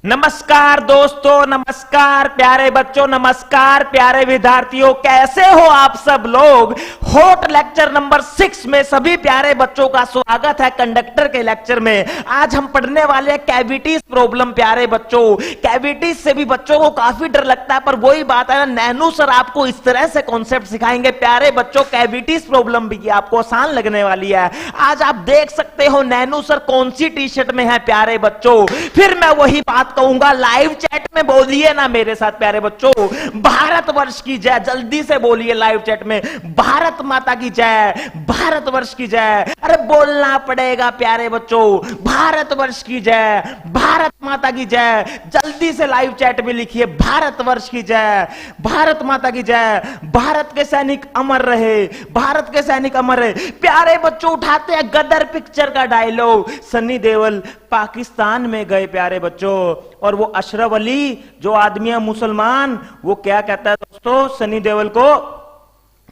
नमस्कार दोस्तों, नमस्कार प्यारे बच्चों, नमस्कार प्यारे विद्यार्थियों। कैसे हो आप सब लोग। होट लेक्चर नंबर 6 में सभी प्यारे बच्चों का स्वागत है। कंडक्टर के लेक्चर में आज हम पढ़ने वाले हैं कैविटीज प्रॉब्लम। प्यारे बच्चों, कैविटीज से भी बच्चों को काफी डर लगता है, पर वही बात है ना, नैनू सर आपको इस तरह से कॉन्सेप्ट सिखाएंगे प्यारे बच्चों, कैविटीज प्रॉब्लम भी आपको आसान लगने वाली है। आज आप देख सकते हो नैनू सर कौन सी टी शर्ट में है प्यारे बच्चों। फिर मैं वही बात कहूंगा, लाइव चैट में बोलिए ना मेरे साथ प्यारे बच्चों, भारतवर्ष की जय। जल्दी से बोलिए लाइव चैट में, भारत माता की जय, भारतवर्ष की जय। अरे बोलना पड़ेगा प्यारे बच्चों, भारतवर्ष की जय, भारत माता की जय। जल्दी से लाइव चैट में लिखिए, भारतवर्ष की जय, भारत माता की जय। भारत के सैनिक अमर रहे, भारत के सैनिक अमर रहे। प्यारे बच्चों, उठाते हैं गदर पिक्चर का डायलॉग। सन्नी देओल पाकिस्तान में गए प्यारे बच्चों, और वो अशरफ अली जो आदमी है मुसलमान, वो क्या कहता है दोस्तों सनी देओल को,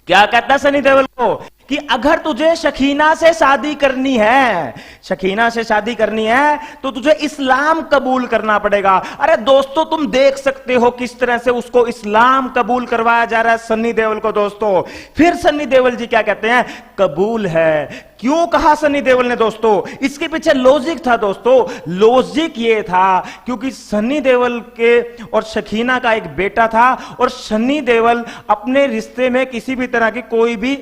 क्या कहता है सनी देओल को कि अगर तुझे शकीना से शादी करनी है, शकीना से शादी करनी है तो तुझे इस्लाम कबूल करना पड़ेगा। अरे दोस्तों, तुम देख सकते हो किस तरह से उसको इस्लाम कबूल करवाया जा रहा है सन्नी देओल को दोस्तों। फिर सन्नी देओल जी क्या कहते हैं, कबूल है। क्यों कहा सन्नी देओल ने दोस्तों, इसके पीछे लॉजिक था दोस्तों। लॉजिक ये था क्योंकि सन्नी देओल के और शकीना का एक बेटा था, और सन्नी देओल अपने रिश्ते में किसी भी तरह की कोई भी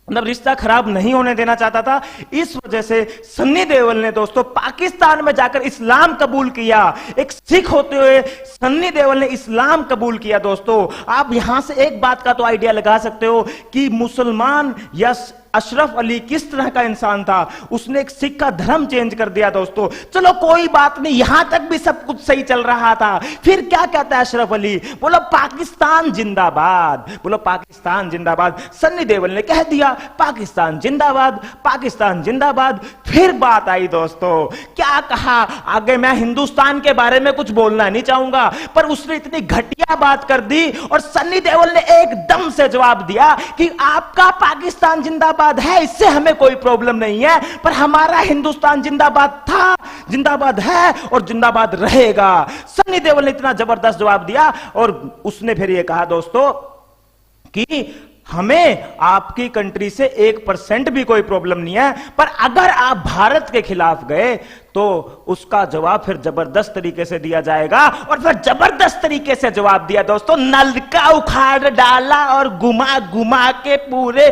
मतलब रिश्ता खराब नहीं होने देना चाहता था। इस वजह से सन्नी देओल ने दोस्तों पाकिस्तान में जाकर इस्लाम कबूल किया। एक सिख होते हुए सन्नी देओल ने इस्लाम कबूल किया दोस्तों। आप यहां से एक बात का तो आइडिया लगा सकते हो कि मुसलमान या अशरफ अली किस तरह का इंसान था। उसने एक सिख का धर्म चेंज कर दिया दोस्तों। चलो कोई बात नहीं, यहां तक भी सब कुछ सही चल रहा था। फिर क्या कहता है अशरफ अली, बोलो पाकिस्तान जिंदाबाद, बोलो पाकिस्तान जिंदाबाद। सन्नी देओल ने कह दिया पाकिस्तान जिंदाबाद, पाकिस्तान जिंदाबाद। फिर बात आई दोस्तों, क्या कहा आगे, मैं हिंदुस्तान के बारे में कुछ बोलना नहीं चाहूंगा, पर उसने इतनी घटिया बात कर दी और सन्नी देओल ने एकदम से जवाब दिया कि आपका पाकिस्तान जिंदाबाद है, इससे हमें कोई प्रॉब्लम नहीं है, पर हमारा हिंदुस्तान जिंदाबाद था, जिंदाबाद है और जिंदाबाद रहेगा। सन्नी देओल ने इतना जबरदस्त जवाब दिया, और उसने फिर यह कहा दोस्तों कि हमें आपकी कंट्री से 1% भी कोई प्रॉब्लम नहीं है, पर अगर आप भारत के खिलाफ गए तो उसका जवाब फिर जबरदस्त तरीके से दिया जाएगा। और फिर जबरदस्त तरीके से जवाब दिया दोस्तों, नलका उखाड़ डाला और घुमा घुमा के पूरे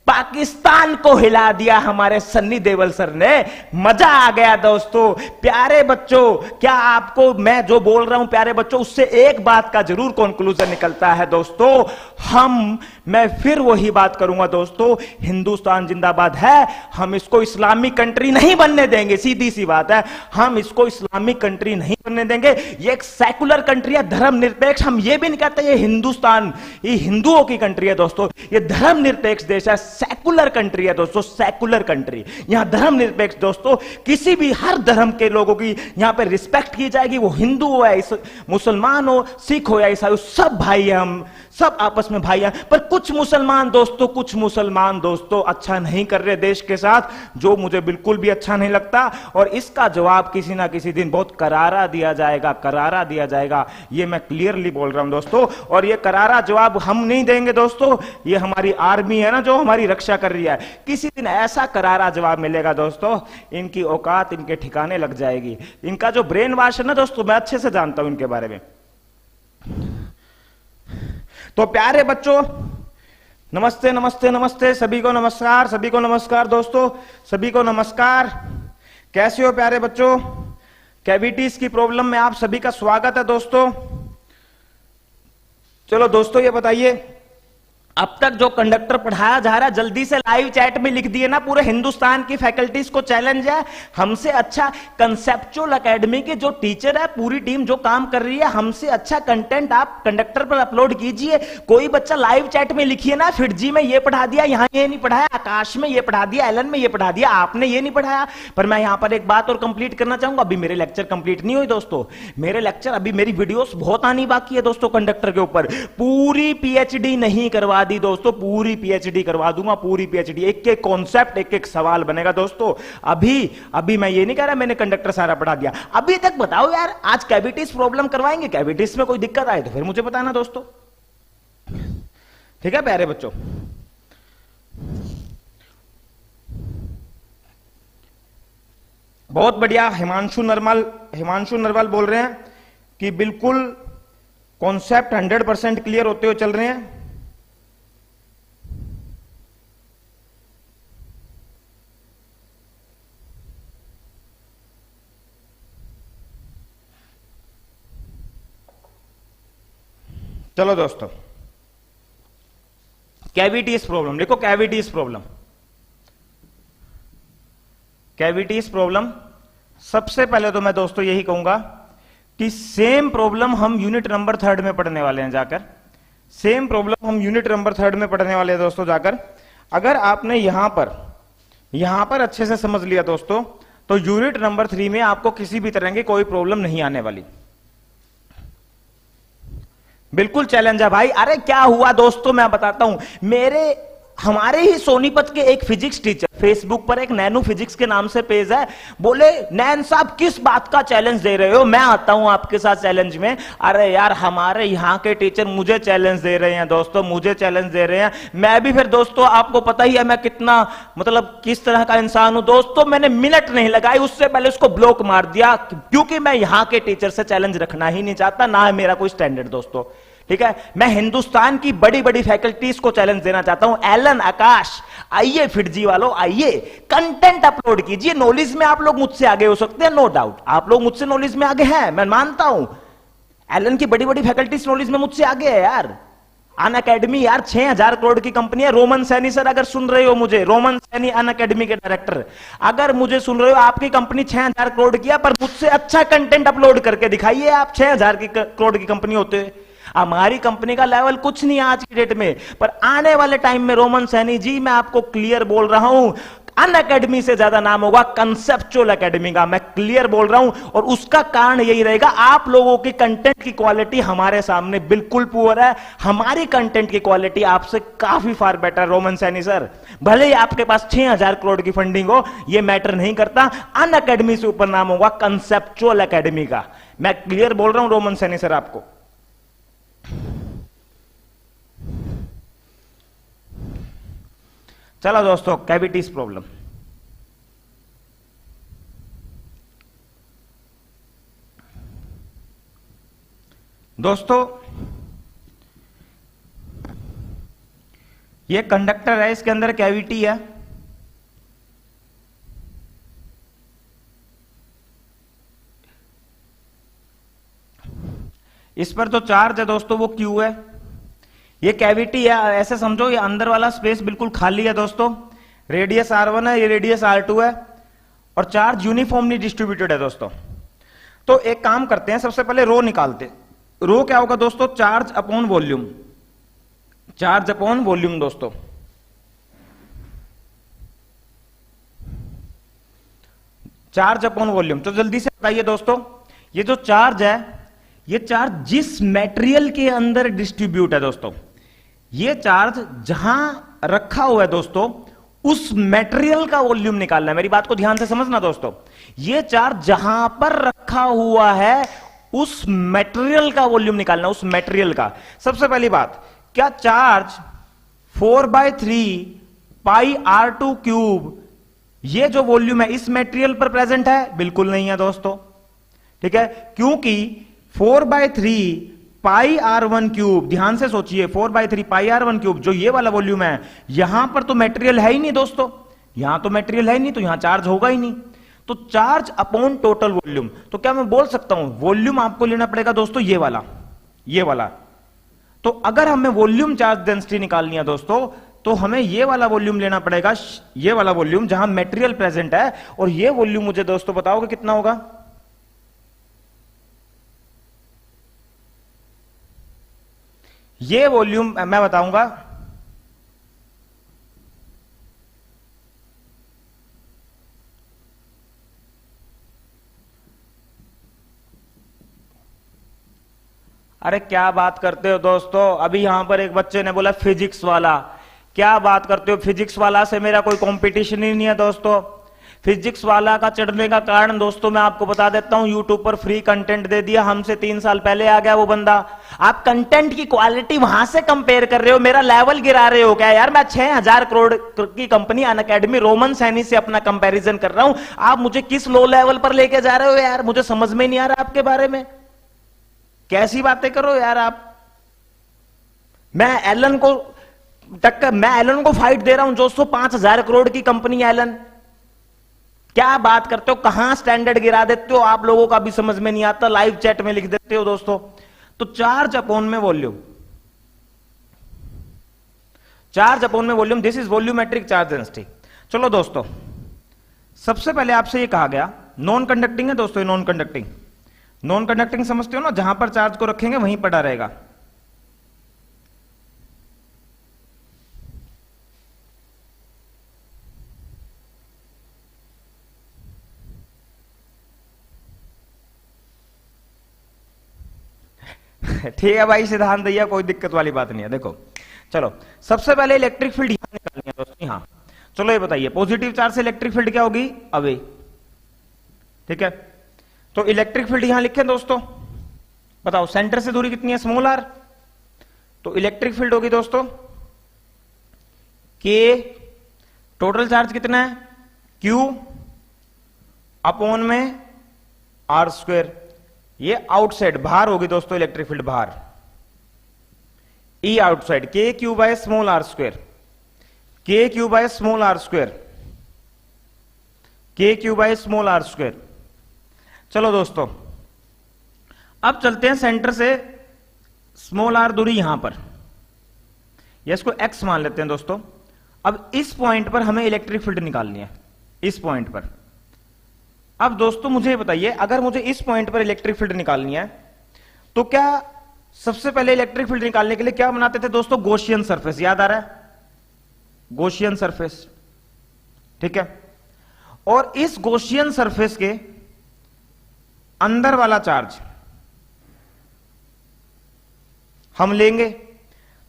पाकिस्तान को हिला दिया हमारे सन्नी देओल सर ने। मजा आ गया दोस्तों। प्यारे बच्चों, क्या आपको मैं जो बोल रहा हूं प्यारे बच्चों, उससे एक बात का जरूर कंक्लूजन निकलता है दोस्तों। मैं फिर वही बात करूंगा दोस्तों, हिंदुस्तान जिंदाबाद है, हम इसको इस्लामिक कंट्री नहीं बनने देंगे। सीधी सी बात है, हम इसको इस्लामिक कंट्री नहीं बनने देंगे। ये एक सेकुलर कंट्री है, धर्मनिरपेक्ष। हम ये भी नहीं कहते ये हिंदुस्तान ये हिंदुओं की कंट्री है दोस्तों, ये धर्मनिरपेक्ष देश है, सेकुलर कंट्री है दोस्तों, सेकुलर कंट्री। यहां धर्मनिरपेक्ष दोस्तों, किसी भी हर धर्म के लोगों की यहां पे रिस्पेक्ट की जाएगी। वो हिंदू हो या मुसलमान हो, सिख हो या ईसाई हो, सब भाई है, हम सब आपस में भाई हैं। पर कुछ मुसलमान दोस्तों अच्छा नहीं कर रहे देश के साथ, जो मुझे बिल्कुल भी अच्छा नहीं लगता, और इसका जवाब किसी ना किसी दिन बहुत करारा दिया जाएगा, करारा दिया जाएगा। ये मैं क्लियरली बोल रहा हूं दोस्तों, और ये करारा जवाब हम नहीं देंगे दोस्तों। ये हमारी आर्मी है ना जो हमारी रक्षा कर रही है, किसी दिन ऐसा करारा जवाब मिलेगा दोस्तों, इनकी औकात इनके ठिकाने लग जाएगी। इनका जो ब्रेन वॉश है ना दोस्तों, मैं अच्छे से जानता हूं इनके बारे में। तो प्यारे बच्चों, नमस्ते नमस्ते नमस्ते, सभी को नमस्कार, सभी को नमस्कार दोस्तों, सभी को नमस्कार। कैसे हो प्यारे बच्चों। कैविटीज की प्रॉब्लम में आप सभी का स्वागत है दोस्तों। चलो दोस्तों, ये बताइए अब तक जो कंडक्टर पढ़ाया जा रहा है, जल्दी से लाइव चैट में लिख दिए ना। पूरे हिंदुस्तान की फैकल्टीज को चैलेंज है, हमसे अच्छा कंसेप्चुअल एकेडमी के जो टीचर है, पूरी टीम जो काम कर रही है, हमसे अच्छा कंटेंट आप कंडक्टर पर अपलोड कीजिए। कोई बच्चा लाइव चैट में लिखिए ना, फिरजी में ये पढ़ा दिया, यहां ये नहीं पढ़ाया, आकाश में ये पढ़ा दिया, एलन में ये पढ़ा दिया, आपने ये नहीं पढ़ाया। पर मैं यहां पर एक बात और कंप्लीट करना चाहूंगा, अभी मेरे लेक्चर कंप्लीट नहीं हुई दोस्तों, मेरे लेक्चर अभी मेरी वीडियोस बहुत आनी बाकी है दोस्तों। कंडक्टर के ऊपर पूरी पीएचडी नहीं करवा दी दोस्तों, पूरी पीएचडी करवा दूंगा, पूरी पीएचडी, एक एक कॉन्सेप्ट, एक एक सवाल बनेगा दोस्तों। अभी अभी मैं ये नहीं कह रहा मैंने कंडक्टर सारा पढ़ा दिया, अभी तक बताओ यार, आज कैविटीज प्रॉब्लम करवाएंगे, कैविटीज में कोई दिक्कत आए तो फिर मुझे बताना दोस्तों। ठीक है प्यारे बच्चों, बहुत बढ़िया। हिमांशु नरवाल बोल रहे हैं कि बिल्कुल कॉन्सेप्ट 100% क्लियर होते हुए चल रहे हैं। चलो दोस्तों, कैविटीज प्रॉब्लम लिखो, कैविटीज प्रॉब्लम। सबसे पहले तो मैं दोस्तों यही कहूंगा कि सेम प्रॉब्लम हम यूनिट नंबर 3 में पढ़ने वाले हैं जाकर, सेम प्रॉब्लम हम यूनिट नंबर 3 में पढ़ने वाले हैं दोस्तों जाकर। अगर आपने यहां पर अच्छे से समझ लिया दोस्तों, तो यूनिट नंबर 3 में आपको किसी भी तरह की कोई प्रॉब्लम नहीं आने वाली। बिल्कुल चैलेंज है भाई। अरे क्या हुआ दोस्तों, मैं बताता हूं। हमारे ही सोनीपत के एक फिजिक्स टीचर, फेसबुक पर एक नैनो फिजिक्स के नाम से पेज है, बोले नैन साहब किस बात का चैलेंज दे रहे हो, मैं आता हूं आपके साथ चैलेंज में। अरे यार, हमारे यहां के टीचर मुझे चैलेंज दे रहे हैं दोस्तों, मुझे चैलेंज दे रहे हैं। मैं भी फिर दोस्तों, आपको पता ही है मैं कितना मतलब किस तरह का इंसान हूं दोस्तों, मैंने मिनट नहीं लगाई, उससे पहले उसको ब्लॉक मार दिया, क्योंकि मैं यहां के टीचर से चैलेंज रखना ही नहीं चाहता, ना है मेरा कोई स्टैंडर्ड दोस्तों। ठीक है, मैं हिंदुस्तान की बड़ी बड़ी फैकल्टीज को चैलेंज देना चाहता हूं। एलन, आकाश, आइए फिटजी वालों, आइए कंटेंट अपलोड कीजिए। नॉलेज में आप लोग मुझसे आगे हो सकते हैं, नो डाउट, आप लोग मुझसे नॉलेज में आगे हैं, मैं मानता हूं। एलन की बड़ी बड़ी फैकल्टीज नॉलेज में मुझसे आगे है यार। अन अकेडमी यार 6000 करोड़ की कंपनी है। रोमन सैनी सर अगर सुन रहे हो मुझे, रोमन सैनी अन अकेडमी के डायरेक्टर, अगर मुझे सुन रहे हो, आपकी कंपनी 6000 करोड़ की है, पर मुझसे अच्छा कंटेंट अपलोड करके दिखाइए आप 6000 करोड़ की कंपनी होते हुए। हमारी कंपनी का लेवल कुछ नहीं है आज की डेट में, पर आने वाले टाइम में रोमन सैनी जी, मैं आपको क्लियर बोल रहा हूं, अन अकेडमी से ज्यादा नाम होगा कंसेप्चुअल एकेडमी का, मैं क्लियर बोल रहा हूं। और उसका कारण यही रहेगा, आप लोगों की कंटेंट की क्वालिटी हमारे सामने बिल्कुल पुअर है। हमारी कंटेंट की क्वालिटी आपसे काफी far better. Roman Saini sir, भले ही आपके पास 6000 करोड़ की फंडिंग हो, यह मैटर नहीं करता, अन अकेडमी से ऊपर नाम होगा कंसेप्चुअल एकेडमी का। मैं क्लियर बोल रहा हूं रोमन सैनी सर आपको। चलो दोस्तों, कैविटीज प्रॉब्लम। दोस्तों ये कंडक्टर है, इसके अंदर कैविटी है। इस पर जो चार्ज है दोस्तों वो क्यू है। ये कैविटी है, ऐसे समझो ये अंदर वाला स्पेस बिल्कुल खाली है दोस्तों। रेडियस R1 है, ये रेडियस R2 है, और चार्ज यूनिफॉर्मली डिस्ट्रीब्यूटेड है दोस्तों। तो एक काम करते हैं, सबसे पहले रो निकालते। रो क्या होगा दोस्तों? Charge upon volume, charge upon volume दोस्तों। चार्ज अपॉन वॉल्यूम, तो जल्दी से बताइए दोस्तों, ये जो चार्ज है, ये चार्ज जिस मेटेरियल के अंदर डिस्ट्रीब्यूट है दोस्तों, ये चार्ज जहां रखा हुआ है दोस्तों, उस मेटेरियल का वॉल्यूम निकालना है। मेरी बात को ध्यान से समझना दोस्तों, ये चार्ज जहां पर रखा हुआ है उस मेटेरियल का वॉल्यूम निकालना, उस मेटेरियल का। सबसे पहली बात, क्या चार्ज 4/3 पाई R2 क्यूब, ये जो वॉल्यूम है इस मेटेरियल पर प्रेजेंट है? बिल्कुल नहीं है दोस्तों। ठीक है, क्योंकि 4/3 पाई R1 क्यूब, ध्यान से सोचिए, 4/3 पाई R1 क्यूब, जो ये वाला वॉल्यूम है, यहां पर तो मेटेरियल है ही नहीं दोस्तों, यहां तो मेटेरियल है ही नहीं, तो यहां चार्ज होगा ही नहीं। तो चार्ज अपॉन टोटल वॉल्यूम, तो क्या मैं बोल सकता हूं वॉल्यूम आपको लेना पड़ेगा दोस्तों ये वाला, ये वाला। तो अगर हमें वॉल्यूम चार्ज डेंसिटी निकालनी है दोस्तों, तो हमें ये वाला वॉल्यूम लेना पड़ेगा, ये वाला वॉल्यूम जहां मेटेरियल प्रेजेंट है। और ये वॉल्यूम मुझे दोस्तों बताओगे कितना होगा? ये वॉल्यूम मैं बताऊंगा, अरे क्या बात करते हो दोस्तों, अभी यहां पर एक बच्चे ने बोला फिजिक्स वाला। क्या बात करते हो, फिजिक्स वाला से मेरा कोई कंपटीशन ही नहीं है दोस्तों। फिजिक्स वाला का चढ़ने का कारण दोस्तों मैं आपको बता देता हूं, यूट्यूब पर फ्री कंटेंट दे दिया, हमसे 3 साल पहले आ गया वो बंदा। आप कंटेंट की क्वालिटी वहां से कंपेयर कर रहे हो, मेरा लेवल गिरा रहे हो क्या यार। मैं 6000 करोड़ की कंपनी अनअकैडमी रोमन सैनी से अपना कंपैरिजन कर रहा हूं, आप मुझे किस लो लेवल पर लेके जा रहे हो यार, मुझे समझ में नहीं आ रहा आपके बारे में। कैसी बातें करो यार आप। मैं एलन को टक्कर, मैं एलन को फाइट दे रहा हूं दोस्तों, 5000 करोड़ की कंपनी एलन। क्या बात करते हो, कहां स्टैंडर्ड गिरा देते हो, आप लोगों का भी समझ में नहीं आता, लाइव चैट में लिख देते हो दोस्तों। तो चार्ज अपॉन में वॉल्यूम, चार्ज अपॉन में volume, this is volumetric charge density. चलो दोस्तों, सबसे पहले आपसे ये कहा गया नॉन कंडक्टिंग है दोस्तों, नॉन कंडक्टिंग। नॉन कंडक्टिंग समझते हो ना, जहां पर चार्ज को रखेंगे वहीं पड़ा रहेगा। ठीक है भाई सिद्धांत भैया, कोई दिक्कत वाली बात नहीं है। देखो चलो, सबसे पहले इलेक्ट्रिक फील्ड यहां निकालनी है दोस्तों, यहां। चलो ये बताइए, पॉजिटिव चार्ज से इलेक्ट्रिक फील्ड क्या होगी, अवे। ठीक है, तो इलेक्ट्रिक फील्ड यहां लिखे दोस्तों, बताओ सेंटर से दूरी कितनी है, स्मॉल आर। तो इलेक्ट्रिक फील्ड होगी दोस्तों के, टोटल चार्ज कितना है, क्यू अपॉन में आर स्क्वायर। ये आउटसाइड बाहर होगी दोस्तों, इलेक्ट्रिक फील्ड बाहर, E outside, K Q by small R square, K Q by small R square, K Q by small R square. चलो दोस्तों, अब चलते हैं सेंटर से स्मॉल आर दूरी यहां पर, या इसको एक्स मान लेते हैं दोस्तों। अब इस पॉइंट पर हमें इलेक्ट्रिक फील्ड निकालनी है, इस पॉइंट पर। अब दोस्तों मुझे बताइए, अगर मुझे इस पॉइंट पर इलेक्ट्रिक फील्ड निकालनी है, तो क्या सबसे पहले इलेक्ट्रिक फील्ड निकालने के लिए क्या बनाते थे दोस्तों, गॉसियन सरफेस, याद आ रहा है, गॉसियन सरफेस। ठीक है, और इस गॉसियन सरफेस के अंदर वाला चार्ज हम लेंगे।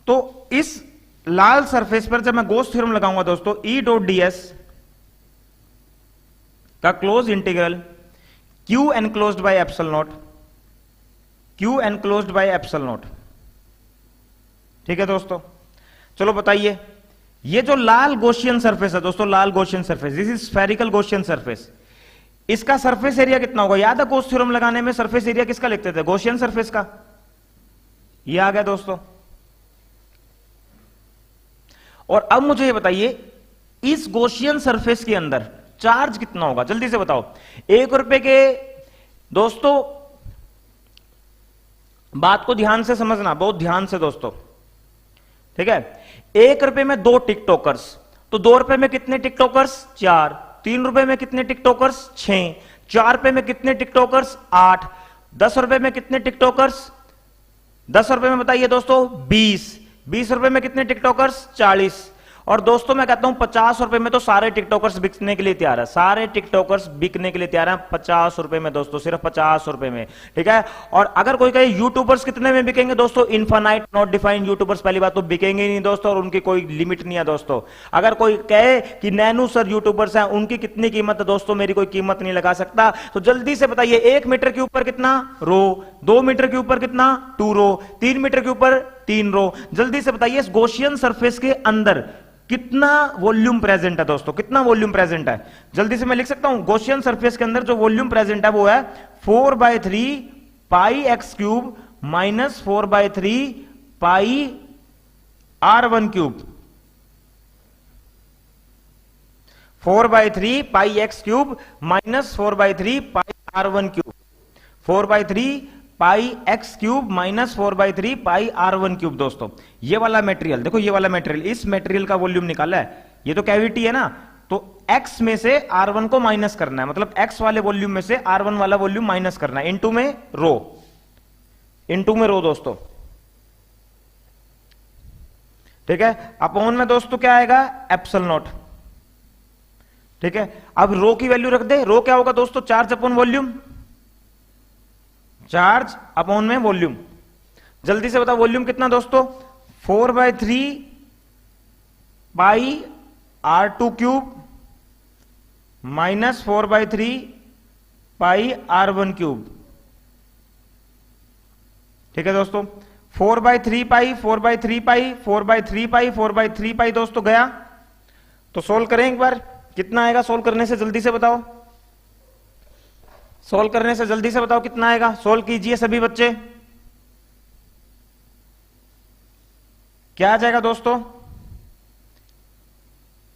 तो इस लाल सरफेस पर जब मैं गॉस थ्योरम लगाऊंगा दोस्तों, ई डॉट डीएस का close integral Q enclosed by epsilon not, Q enclosed by epsilon not. ठीक है दोस्तों, चलो बताइए, ये जो लाल गॉसियन सरफेस है दोस्तों, लाल Gaussian surface, this is spherical Gaussian surface, इसका सरफेस एरिया कितना होगा, याद है गॉस थ्योरम लगाने में सरफेस एरिया किसका लिखते थे, गॉसियन सरफेस का। ये आ गया दोस्तों। और अब मुझे ये बताइए, इस गॉसियन सरफेस के अंदर चार्ज कितना होगा, जल्दी से बताओ। 1 रुपए के दोस्तों, बात को ध्यान से समझना, बहुत ध्यान से दोस्तों। ठीक है, 1 रुपए में 2 टिकटॉकर्स, तो 2 रुपए में कितने टिकटॉकर्स, 4। 3 रुपए में कितने टिकटॉकर्स, 6। 4 रुपए में कितने टिकटॉकर्स, 8। 10 रुपए में कितने टिकटॉकर्स, 10 रुपए में बताइए दोस्तों 20। 20 रुपए में कितने टिकटॉकर्स, 40। और दोस्तों मैं कहता हूं 50 रुपए में तो सारे टिकटॉकर्स बिकने के लिए तैयार है, सारे टिकटॉकर्स बिकने के लिए तैयार हैं 50 रुपए में दोस्तों, सिर्फ 50 रुपए में। ठीक है, और अगर कोई कहे यूट्यूबर्स कितने में बिकेंगे दोस्तों, इनफाइनाइट नॉट डिफाइंड यूट्यूबर्स, पहली बात तो बिकेंगे ही नहीं दोस्तों, और उनकी कोई लिमिट नहीं है दोस्तों। अगर कोई कहे कि नैनू सर यूट्यूबर्स हैं, उनकी कितनी कीमत है दोस्तों, मेरी कोई कीमत नहीं लगा सकता। तो जल्दी से बताइए, 1 मीटर के ऊपर कितना, रो। 2 मीटर के ऊपर कितना, 2 रो। 3 मीटर के ऊपर 3 रो। जल्दी से बताइए, इस गॉसियन सरफेस के अंदर कितना वॉल्यूम प्रेजेंट है दोस्तों, कितना वॉल्यूम प्रेजेंट है, जल्दी से मैं लिख सकता हूं। गॉसियन सरफेस के अंदर जो वॉल्यूम प्रेजेंट है वो है 4/3 पाई एक्स क्यूब माइनस 4/3 पाई R1 क्यूब। 4/3 पाई एक्स क्यूब माइनस 4/3 पाई R1 क्यूब। 4/3 पाई एक्स क्यूब माइनस 4/3 पाई R1 क्यूब। दोस्तों ये वाला मटेरियल देखो, ये वाला मटेरियल, इस मटेरियल का वॉल्यूम निकाला है, ये तो कैविटी है ना, तो x में से R1 को माइनस करना है, मतलब x वाले वॉल्यूम में से R1 वाला वॉल्यूम माइनस करना है, इनटू में रो, इनटू में रो दोस्तों। ठीक है, अपॉन में दोस्तों क्या आएगा, एप्सिलॉन नॉट। ठीक है, अब रो की वैल्यू रख दे, रो क्या होगा दोस्तों, charge upon volume, charge upon में वॉल्यूम। जल्दी से बताओ वॉल्यूम कितना दोस्तों, 4/3 पाई R2 क्यूब माइनस 4/3 पाई R1 क्यूब। ठीक है दोस्तों, 4/3 पाई 4/3 पाई 4/3 पाई 4/3 पाई दोस्तों गया। तो सोल्व करें एक बार, कितना आएगा सोल्व करने से, जल्दी से बताओ, सोल्व करने से जल्दी से बताओ कितना आएगा, सोल्व कीजिए सभी बच्चे। क्या आ जाएगा दोस्तों,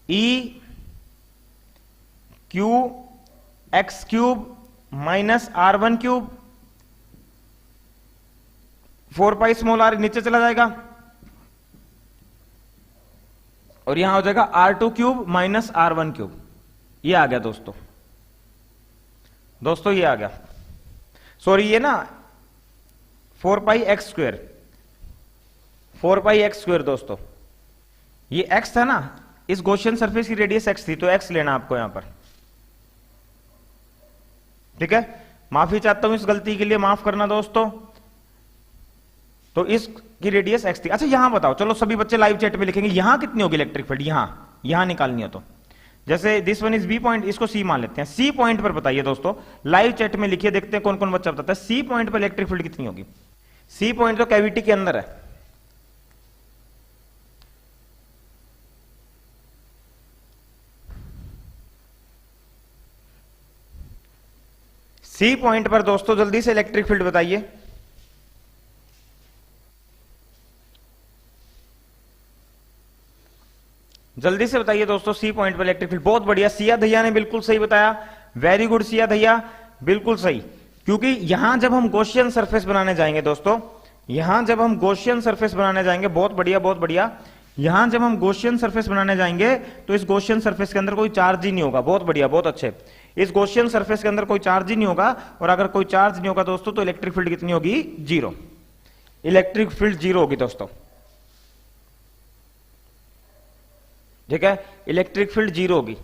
E Q x cube minus R1 cube, 4 pi small r नीचे चला जाएगा और यहां हो जाएगा R2 cube minus R1 cube. ये आ गया दोस्तों, दोस्तों ये आ गया, सॉरी ये ना 4 पाई एक्स स्क्वायर, 4 पाई एक्स स्क्वायर दोस्तों, ये x था ना, इस गॉसियन सरफेस की रेडियस x थी, तो x लेना आपको यहां पर। ठीक है, माफी चाहता हूं इस गलती के लिए, माफ करना दोस्तों। तो इसकी रेडियस x थी। अच्छा यहां बताओ, चलो सभी बच्चे लाइव चैट में लिखेंगे, यहां कितनी होगी इलेक्ट्रिक फील्ड, यहां निकालनी है। तो जैसे this one is B point, इसको सी मान लेते हैं। सी पॉइंट पर बताइए दोस्तों, लाइव चैट में लिखिए, देखते हैं कौन कौन बच्चा बताता है सी पॉइंट पर इलेक्ट्रिक फील्ड कितनी होगी। सी पॉइंट तो कैविटी के अंदर है, सी पॉइंट पर दोस्तों जल्दी से इलेक्ट्रिक फील्ड बताइए। जल्दी से बताइए दोस्तों, सी पॉइंट पर इलेक्ट्रिक फील्ड। बहुत बढ़िया, सिया भैया ने बिल्कुल सही बताया, वेरी गुड सिया भैया, बिल्कुल सही। क्योंकि यहां जब हम गॉसियन सरफेस बनाने जाएंगे दोस्तों, यहां जब हम गॉसियन सरफेस बनाने जाएंगे, बहुत बढ़िया बहुत बढ़िया, यहां जब हम गॉसियन सरफेस बनाने जाएंगे तो इस गॉसियन सरफेस के अंदर कोई चार्ज ही नहीं होगा। बहुत बढ़िया, बहुत अच्छे, इस गॉसियन सरफेस के अंदर कोई चार्ज ही नहीं होगा। और अगर कोई चार्ज नहीं होगा दोस्तों तो इलेक्ट्रिक फील्ड कितनी होगी, जीरो, इलेक्ट्रिक फील्ड जीरो होगी दोस्तों। ठीक है, इलेक्ट्रिक फील्ड जीरो होगी।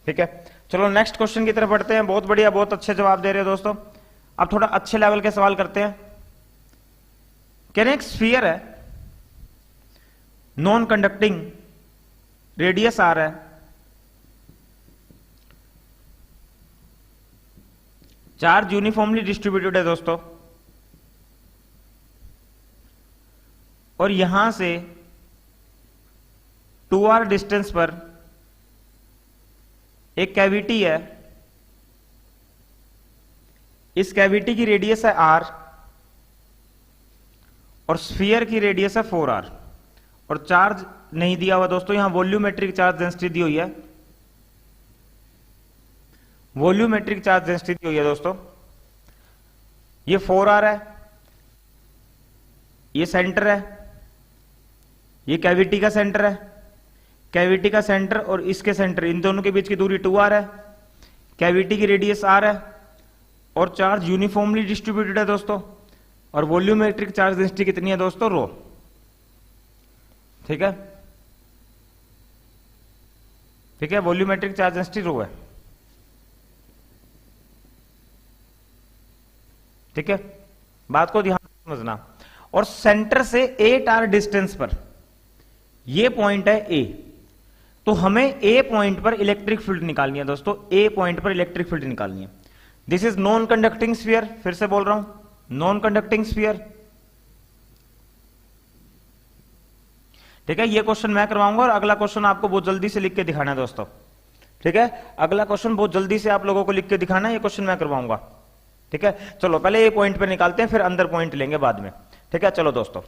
ठीक है, चलो नेक्स्ट क्वेश्चन की तरफ बढ़ते हैं। बहुत बढ़िया, बहुत अच्छे जवाब दे रहे हो दोस्तों। अब थोड़ा अच्छे लेवल के सवाल करते हैं। कह रहे हैं एक स्फीयर है, नॉन कंडक्टिंग, रेडियस आर है, चार्ज यूनिफॉर्मली डिस्ट्रीब्यूटेड है दोस्तों, और यहां से 2r डिस्टेंस पर एक कैविटी है, इस कैविटी की रेडियस है r और स्फीयर की रेडियस है 4r, और चार्ज नहीं दिया हुआ दोस्तों, यहां वॉल्यूमेट्रिक चार्ज डेंसिटी दी हुई है, वॉल्यूमेट्रिक चार्ज डेंसिटी दी हुई है दोस्तों। ये 4r है, ये सेंटर है, ये कैविटी का सेंटर है, कैविटी का सेंटर और इसके सेंटर, इन दोनों के बीच की दूरी 2r है, कैविटी की रेडियस r है, और चार्ज यूनिफॉर्मली डिस्ट्रीब्यूटेड है दोस्तों, और वॉल्यूमेट्रिक चार्ज डेंसिटी कितनी है दोस्तों, रो। ठीक है, ठीक है, वॉल्यूमेट्रिक चार्ज डेंसिटी रो है। ठीक है, बात को ध्यान से समझना। और सेंटर से 8r डिस्टेंस पर ये पॉइंट है ए, तो हमें ए पॉइंट पर इलेक्ट्रिक फील्ड निकालनी है दोस्तों, ए पॉइंट पर इलेक्ट्रिक फील्ड निकालनी है। This is non conducting sphere, फिर से बोल रहा हूं, नॉन कंडक्टिंग स्फीयर। ठीक है, ये क्वेश्चन मैं करवाऊंगा और अगला क्वेश्चन आपको बहुत जल्दी से लिख के दिखाना है दोस्तों। ठीक है, अगला क्वेश्चन बहुत जल्दी से आप लोगों को लिख के दिखाना है, ये क्वेश्चन मैं करवाऊंगा। ठीक है, चलो पहले ए पॉइंट पे निकालते हैं, फिर अंदर पॉइंट लेंगे बाद में। ठीक है, चलो दोस्तों,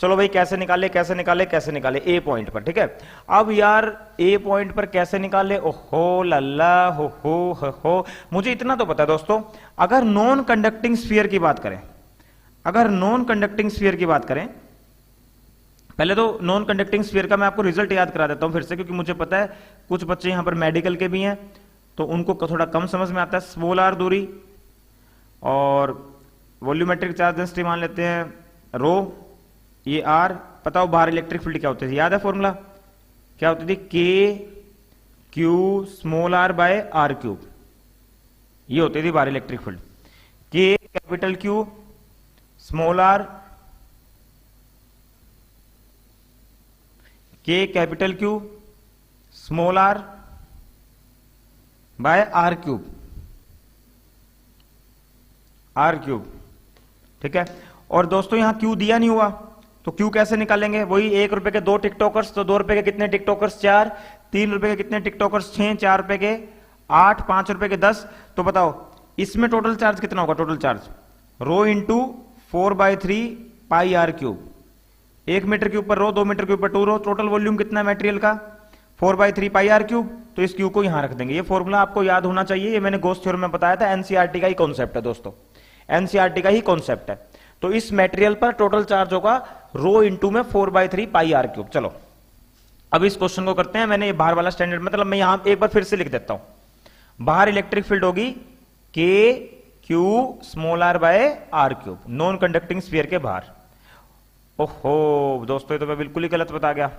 चलो भाई कैसे निकाले कैसे निकाले कैसे निकाले, ए पॉइंट पर। ठीक है, अब यार ए पॉइंट पर कैसे निकाले, ओहो लल्ला हो, मुझे इतना तो पता है दोस्तों, अगर नॉन कंडक्टिंग स्फीयर की बात करें, अगर नॉन कंडक्टिंग स्फीयर की बात करें, पहले तो नॉन कंडक्टिंग स्फीयर का मैं आपको रिजल्ट याद करा देता हूं फिर से, क्योंकि मुझे पता है कुछ बच्चे यहां पर मेडिकल के भी हैं तो उनको थोड़ा कम समझ में आता है। स्मॉल r दूरी और वॉल्यूमेट्रिक चार्ज डेंसिटी मान लेते हैं रो, ये आर। बताओ बाहर इलेक्ट्रिक फील्ड क्या होती थी, याद है फॉर्मूला क्या होती थी, k q small r by r cube, ये होती थी बाहर electric field. K capital q small r, k capital q small r by r cube, r cube, ठीक है। और दोस्तों यहां क्यू दिया नहीं हुआ तो क्यू कैसे निकालेंगे, वही 1 रुपए के 2 टिकटॉकर्स, तो 2 रुपए के कितने टिकटॉकर्स 4, 3 रुपए के कितने टिकटॉकर्स 6, 4 रुपए के 8, 5 रुपए के 10। तो बताओ इसमें टोटल चार्ज कितना होगा, total charge rho into 4/3 pi r cube, 1 metre के ऊपर रो, 2 मीटर के ऊपर 2 रो, टोटल वॉल्यूम कितना है मटेरियल का 4/3 पाई आर क्यूब। तो इस क्यू को यहां रख देंगे। ये फॉर्मूला आपको याद होना चाहिए, ये मैंने गोस थ्योरम में बताया था, एनसीईआरटी का ही कॉन्सेप्ट है दोस्तों, एनसीईआरटी का ही कॉन्सेप्ट है। तो इस मटेरियल पर टोटल चार्ज होगा रो इंटू में 4/3 पाई आर क्यूब। चलो अब इस क्वेश्चन को करते हैं। मैंने ये बाहर वाला स्टैंडर्ड, मतलब मैं यहां एक बार फिर से लिख देता हूं। बाहर इलेक्ट्रिक फील्ड होगी k q small r by r cube, non conducting sphere के बाहर। ओहो दोस्तों, ये तो मैं बिल्कुल ही गलत बता गया,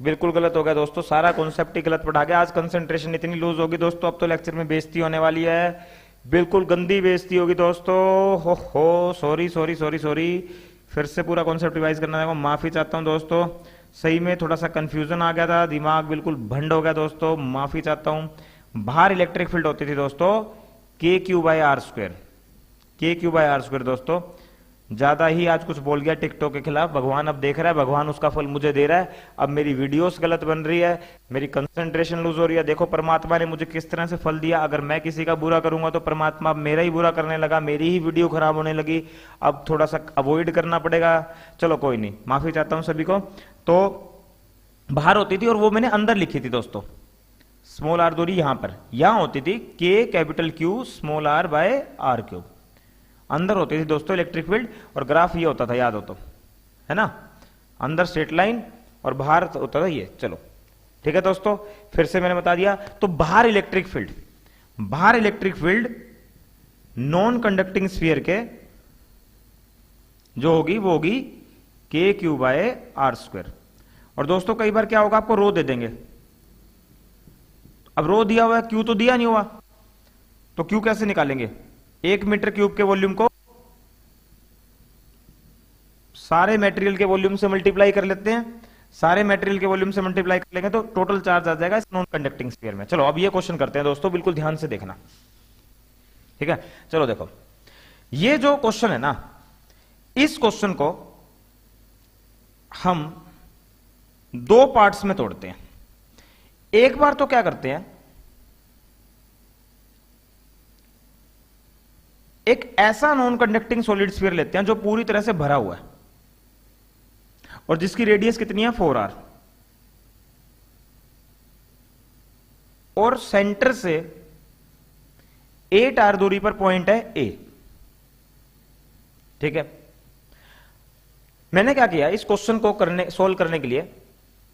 बिल्कुल गलत हो गया दोस्तों, सारा कॉन्सेप्ट ही गलत पढ़ा गया। आज कंसंट्रेशन इतनी लूज होगी दोस्तों, अब तो लेक्चर में बेइज्जती होने वाली है, बिल्कुल गंदी बेइज्जती होगी दोस्तों। हो सॉरी सॉरी सॉरी सॉरी, फिर से पूरा कॉन्सेप्ट रिवाइज करना है, माफी चाहता हूं दोस्तों, सही में थोड़ा सा कंफ्यूजन आ गया था, दिमाग बिल्कुल भंड हो गया दोस्तों, माफी चाहता हूं। बाहर इलेक्ट्रिक फील्ड होती थी दोस्तों के Q bye are square, K Q bye are square. दोस्तों ज्यादा ही आज कुछ बोल गया टिकटॉक के खिलाफ, भगवान अब देख रहा है, भगवान उसका फल मुझे दे रहा है। अब मेरी वीडियोस गलत बन रही है, मेरी कंसंट्रेशन लूज हो रही है। देखो परमात्मा ने मुझे किस तरह से फल दिया, अगर मैं किसी का बुरा करूंगा तो परमात्मा अब मेरा ही बुरा करने लगा, मेरी ही वीडियो खराब होने लगी। अब थोड़ा सा अवॉइड करना पड़ेगा, चलो कोई नहीं, माफी चाहता हूं सभी को। तो बाहर होती थी और वो मैंने अंदर लिखी थी दोस्तों, स्मॉल आर दूरी यहां पर, यहां होती थी k capital q small r by r cube, अंदर होती थी दोस्तों इलेक्ट्रिक फील्ड। और ग्राफ ये होता था, याद हो तो, है ना, अंदर स्ट्रेट लाइन और बाहर होता था ये। चलो ठीक है दोस्तों, फिर से मैंने बता दिया। तो बाहर इलेक्ट्रिक फील्ड, बाहर electric field non conducting sphere के जो होगी वो होगी k Q bye are square. और दोस्तों कई बार क्या होगा, आपको रो दे देंगे, अब रो दिया हुआ है, क्यू तो दिया नहीं हुआ, तो क्यू कैसे निकालेंगे, 1 मीटर क्यूब के वॉल्यूम को सारे मटेरियल के वॉल्यूम से मल्टीप्लाई कर लेते हैं, सारे मटेरियल के वॉल्यूम से मल्टीप्लाई कर लेंगे तो टोटल चार्ज आ जाएगा इस नॉन कंडक्टिंग स्फीयर में। चलो अब ये क्वेश्चन करते हैं दोस्तों, बिल्कुल ध्यान से देखना, ठीक है। चलो देखो, ये जो क्वेश्चन है ना, इस क्वेश्चन को हम 2 पार्ट्स में तोड़ते हैं। एक बार तो क्या करते हैं, एक ऐसा नॉन कंडक्टिंग सॉलिड स्फीयर लेते हैं जो पूरी तरह से भरा हुआ है और जिसकी रेडियस कितनी है 4r, और सेंटर से 8r दूरी पर पॉइंट है A, ठीक है। मैंने क्या किया, इस क्वेश्चन को सोल्व करने के लिए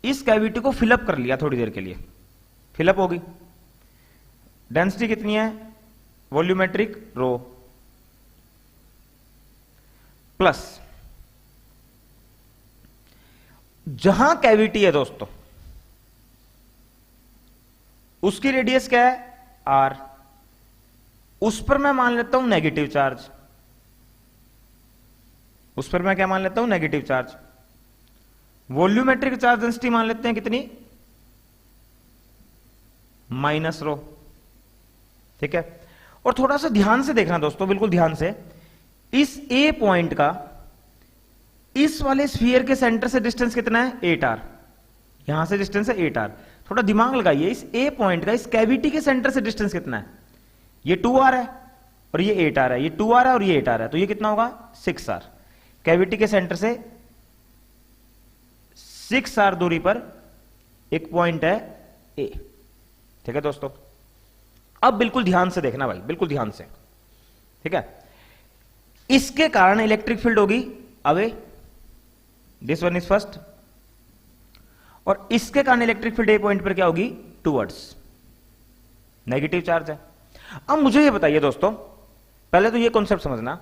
इस कैविटी को फिलअप कर लिया, थोड़ी देर के लिए फिलअप होगी। डेंसिटी कितनी है, वॉल्यूमेट्रिक रो प्लस जहां कैविटी है दोस्तों उसकी रेडियस क्या है r, उस पर मैं मान लेता हूं नेगेटिव चार्ज, उस पर मैं क्या मान लेता हूं, negative charge. Volumetric charge density मान लेते हैं कितनी, माइनस रो, ठीक है। और थोड़ा सा ध्यान से देखना दोस्तों, बिल्कुल ध्यान से, इस ए पॉइंट का इस वाले स्फीयर के सेंटर से डिस्टेंस कितना है 8r, यहां से डिस्टेंस है 8r। थोड़ा दिमाग लगाइए, इस ए पॉइंट का इस कैविटी के सेंटर से डिस्टेंस कितना है, ये 2r है और ये 8r है, ये 2r है और ये 8r है, तो ये कितना होगा 6r। कैविटी के सेंटर से 6r दूरी पर एक पॉइंट है ए, ठीक है दोस्तों। अब बिल्कुल ध्यान से देखना भाई, बिल्कुल ध्यान से, ठीक है। इसके कारण इलेक्ट्रिक फील्ड होगी away, this one is first, और इसके कारण इलेक्ट्रिक फील्ड ए पॉइंट पर क्या होगी, टूवर्ड्स, नेगेटिव चार्ज है। अब मुझे ये बताइए दोस्तों, पहले तो ये कॉन्सेप्ट समझना,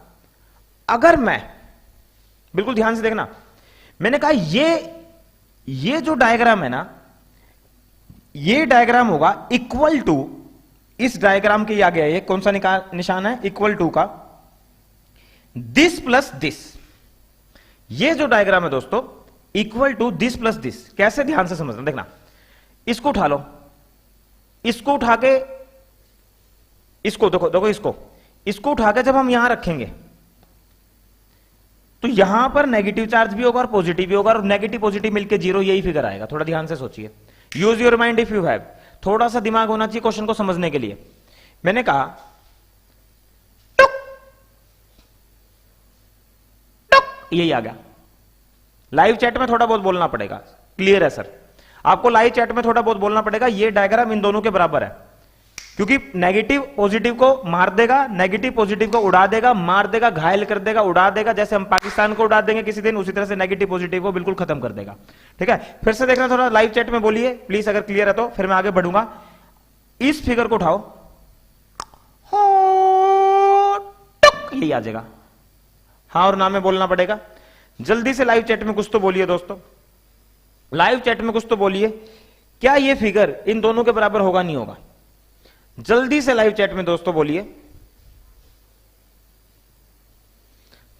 अगर मैं, बिल्कुल ध्यान से देखना, मैंने कहा ये जो डायग्राम है ना, ये डायग्राम होगा इक्वल टू, इस डायग्राम के आगे ये कौन सा निशान है, इक्वल टू का दिस प्लस दिस। ये जो डायग्राम है दोस्तों equal to this plus this. कैसे, ध्यान से समझना, देखना, इसको उठा लो, इसको उठा के, इसको देखो देखो, इसको उठा के जब हम यहां रखेंगे तो यहां पर नेगेटिव चार्ज भी होगा और पॉजिटिव भी होगा, और नेगेटिव पॉजिटिव मिलकर 0, यही फिगर आएगा। थोड़ा ध्यान से सोचिए, use your mind if you have, थोड़ा सा दिमाग होना चाहिए क्वेश्चन को समझने के लिए। मैंने कहा टुक टुक, यही आ गया। लाइव चैट में थोड़ा बहुत बोलना पड़ेगा, क्लियर है सर? आपको लाइव चैट में थोड़ा बहुत बोलना पड़ेगा। ये डायग्राम इन दोनों के बराबर है, क्योंकि नेगेटिव पॉजिटिव को मार देगा, नेगेटिव पॉजिटिव को उड़ा देगा, मार देगा, घायल कर देगा, उड़ा देगा। जैसे हम पाकिस्तान को उड़ा देंगे किसी दिन, उसी तरह से नेगेटिव पॉजिटिव को बिल्कुल खत्म कर देगा। ठीक है, फिर से देखना, थोड़ा लाइव चैट में बोलिए प्लीज, अगर क्लियर है तो, फिर मैं आगे बढ़ूंगा। इस फिगर को उठाओ, यही आ जाएगा। हाँ और ना में बोलना पड़ेगा। जल्दी से लाइव चैट में कुछ तो बोलिए दोस्तों, लाइव चैट में कुछ तो बोलिए, क्या ये फिगर इन दोनों के बराबर होगा, नहीं होगा? जल्दी से लाइव चैट में दोस्तों बोलिए,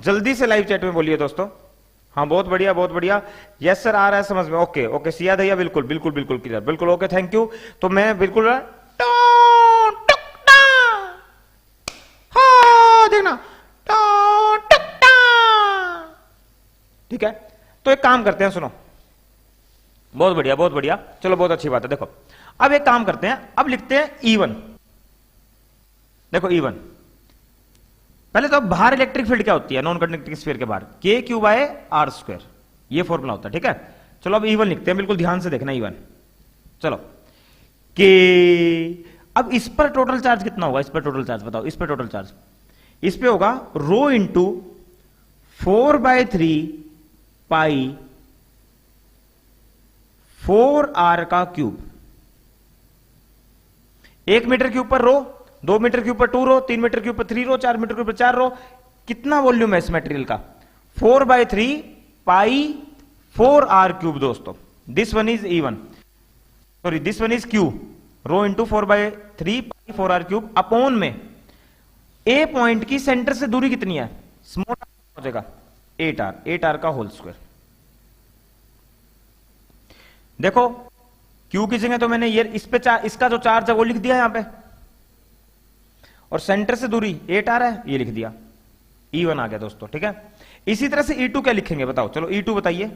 जल्दी से लाइव चैट में बोलिए दोस्तों। हाँ बहुत बढ़िया, बहुत बढ़िया, यस सर, आ रहा है समझ में। ओके ओके, सिया भैया बिल्कुल बिल्कुल बिल्कुल क्लियर, बिल्कुल ओके, थैंक यू। तो मैं बिल्कुल देखना, ठीक है। तो एक काम करते हैं, सुनो, बहुत बढ़िया बहुत बढ़िया, चलो बहुत अच्छी बात है। देखो अब एक काम करते हैं, अब लिखते हैं E1। देखो E1, पहले तो बाहर इलेक्ट्रिक फील्ड क्या होती है नॉन कंडक्टिंग स्फीयर के बाहर, KQ/R², ये फॉर्मूला होता है। ठीक है, चलो अब E1 लिखते हैं, बिल्कुल ध्यान से देखना E1। चलो K, अब इस पर टोटल चार्ज कितना होगा, इस पर टोटल चार्ज बताओ, इस पर टोटल चार्ज, इस पे होगा रो इंटू 4/3 पाई 4R का क्यूब। 1 मीटर क्यूब पर रो, 2 मीटर क्यूब पर 2 रो, 3 मीटर क्यूब पर 3 रो, 4 मीटर क्यूब पर 4 रो। कितना वॉल्यूम है इस मटेरियल का? 4/3 पाई 4R क्यूब दोस्तों। This one is E1, sorry this one is Q, rho into 4/3 pi 4R cube upon में ए पॉइंट की सेंटर से दूरी कितनी है, स्मॉल हो जाएगा 8R, 8R का होल स्क्वायर। देखो Q की जगह तो मैंने ये इस पे इसका जो चार्ज है वो लिख दिया यहां पे, और सेंटर से दूरी 8R है, ये लिख दिया, E1 आ गया दोस्तों। ठीक है, इसी तरह से E2 क्या लिखेंगे बताओ, चलो E2 बताइए,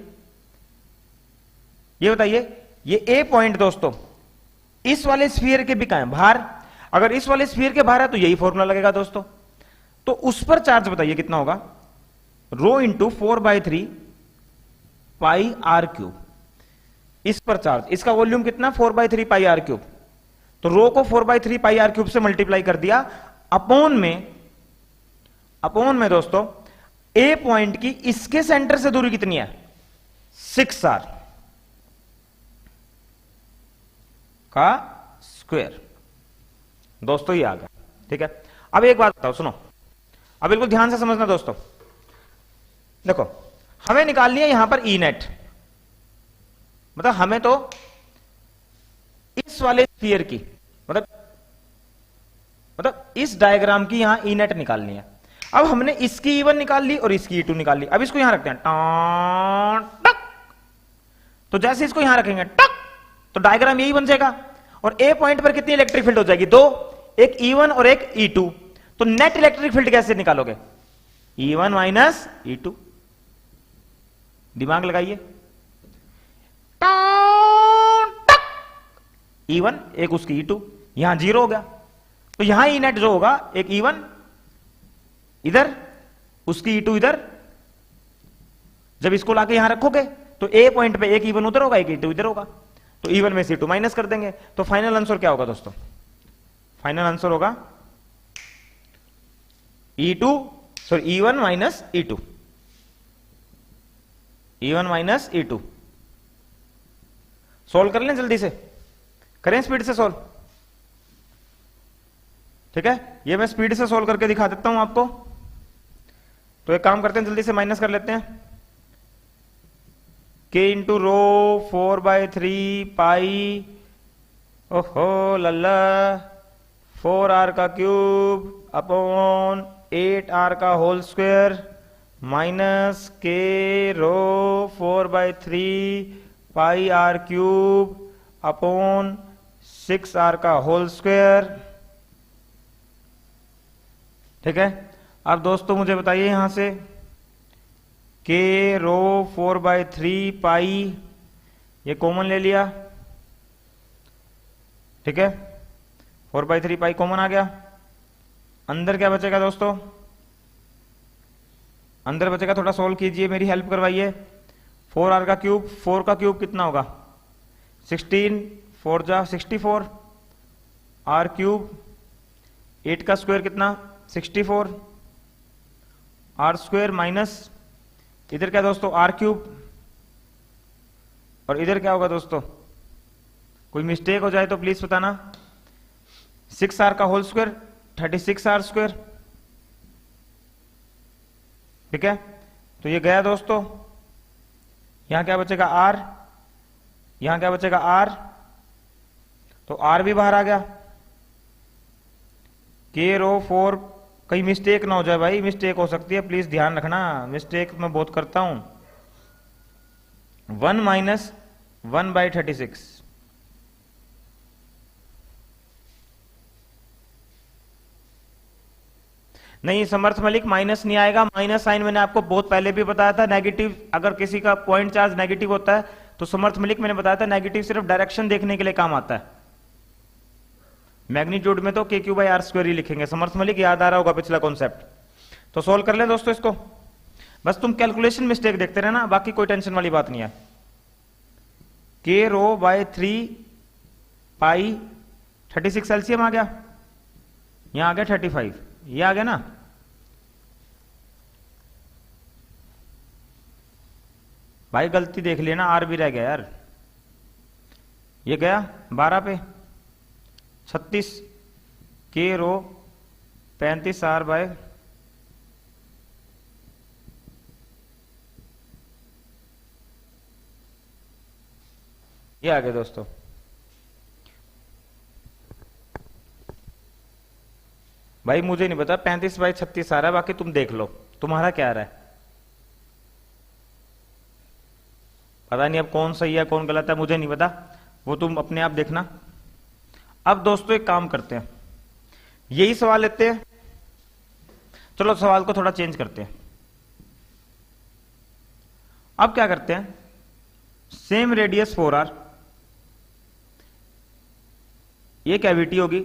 ये बताइए, ये ए पॉइंट दोस्तों इस वाले स्फीयर के भी कहां है, बाहर। अगर इस वाले स्फीयर के बाहर है तो यही फॉर्मूला लगेगा दोस्तों। तो उस पर चार्ज बताइए कितना होगा, रो इंटू 4/3 पाई R क्यूब। इस पर चार्ज, इसका वॉल्यूम कितना, 4/3 पाई R क्यूब। तो रो को 4/3 पाई R क्यूब से मल्टीप्लाई कर दिया, अपॉन में दोस्तों ए पॉइंट की इसके सेंटर से दूरी कितनी है, 6R का स्क्वायर दोस्तों, ये आ गया। ठीक है, अब एक बात बताओ, सुनो, अब बिल्कुल ध्यान से समझना दोस्तों। देखो हमें निकालनी है यहां पर E नेट, मतलब हमें तो इस वाले स्फीयर की, मतलब इस डायग्राम की यहां E नेट निकालनी है। अब हमने इसकी E1 निकाल ली और इसकी E2 निकाल ली। अब इसको यहां रखते हैं, टक, तो जैसे इसको यहां रखेंगे टक, तो डायग्राम यही बन जाएगा। और ए पॉइंट पर कितनी इलेक्ट्रिक फील्ड हो जाएगी, 2, एक E1 और एक E2। तो नेट इलेक्ट्रिक फील्ड कैसे निकालोगे, E1 माइनस E2, दिमाग लगाइए, E1 एक उसकी E2, यहां 0 हो गया, तो यहां E नेट जो होगा, एक E1 इधर, उसकी E2 इधर। जब इसको लाके यहां रखोगे तो ए पॉइंट पे एक E1 उधर होगा, एक E2 इधर होगा, तो E1 में से E2 माइनस कर देंगे। तो फाइनल आंसर क्या होगा दोस्तों, फाइनल आंसर होगा E1 minus E2, E1 minus E2। Solve कर लें, जल्दी से करें, स्पीड से सोल्व। ठीक है, ये मैं स्पीड से सोल्व करके दिखा देता हूं आपको। तो एक काम करते हैं, जल्दी से माइनस कर लेते हैं। k इंटू रो 4/3 पाई, ओहो लल्ला, 4r का क्यूब अपॉन 8r का होल स्क्वायर माइनस k रो 4/3 पाई r क्यूब अपॉन 6r का होल स्क्वायर। ठीक है, अब दोस्तों मुझे बताइए यहां से k रो 4/3 पाई, ये कॉमन ले लिया। ठीक है, 4/3 पाई कॉमन आ गया। अंदर क्या बचेगा दोस्तों? अंदर बचेगा, थोड़ा सोल्व कीजिए, मेरी हेल्प करवाइए। 4r का क्यूब, 4 का क्यूब कितना होगा? 16, 4 जा 64, r क्यूब 8 का स्क्वायर कितना? 64, r स्क्वायर माइनस इधर क्या दोस्तों? r क्यूब, और इधर क्या होगा दोस्तों? कोई मिस्टेक हो जाए तो प्लीज बताना। 6r का होल स्क्वायर 36r स्क्वायर। ठीक है, तो ये गया दोस्तों। यहां क्या बचेगा? r, यहां क्या बचेगा? r, तो r भी बाहर आ गया। k रो 4, कहीं मिस्टेक ना हो जाए भाई, मिस्टेक हो सकती है, प्लीज ध्यान रखना, मिस्टेक मैं बहुत करता हूं। 1 माइनस 1/36, नहीं समर्थ मलिक माइनस नहीं आएगा। माइनस साइन मैंने आपको बहुत पहले भी बताया था। नेगेटिव, अगर किसी का पॉइंट चार्ज नेगेटिव होता है तो समर्थ मलिक मैंने बताया था नेगेटिव सिर्फ डायरेक्शन देखने के लिए काम आता है। मैग्नीट्यूड में तो k/r² ही लिखेंगे। समर्थ मलिक याद आ रहा होगा पिछला कॉन्सेप्ट। तो सोल्व कर लें दोस्तों इसको, बस तुम कैलकुलेशन मिस्टेक देखते रहना, बाकी कोई टेंशन वाली बात नहीं है। k रो बाय 3 पाई 36 एलसीएम आ गया, यहां आ गया 35, ये आ गया ना। भाई गलती देख लेना, आर भी रह गया यार। ये गया 12 पे 36, k रो 35r बाय ये आ गया दोस्तों। भाई मुझे नहीं पता 35/36 आ रहा है, बाकी तुम देख लो तुम्हारा क्या आ रहा है। पता नहीं अब कौन सही है कौन गलत है, मुझे नहीं पता, वो तुम अपने आप देखना। अब दोस्तों एक काम करते हैं, यही सवाल लेते हैं। चलो सवाल को थोड़ा चेंज करते हैं। अब क्या करते हैं, सेम रेडियस 4r, ये कैविटी होगी,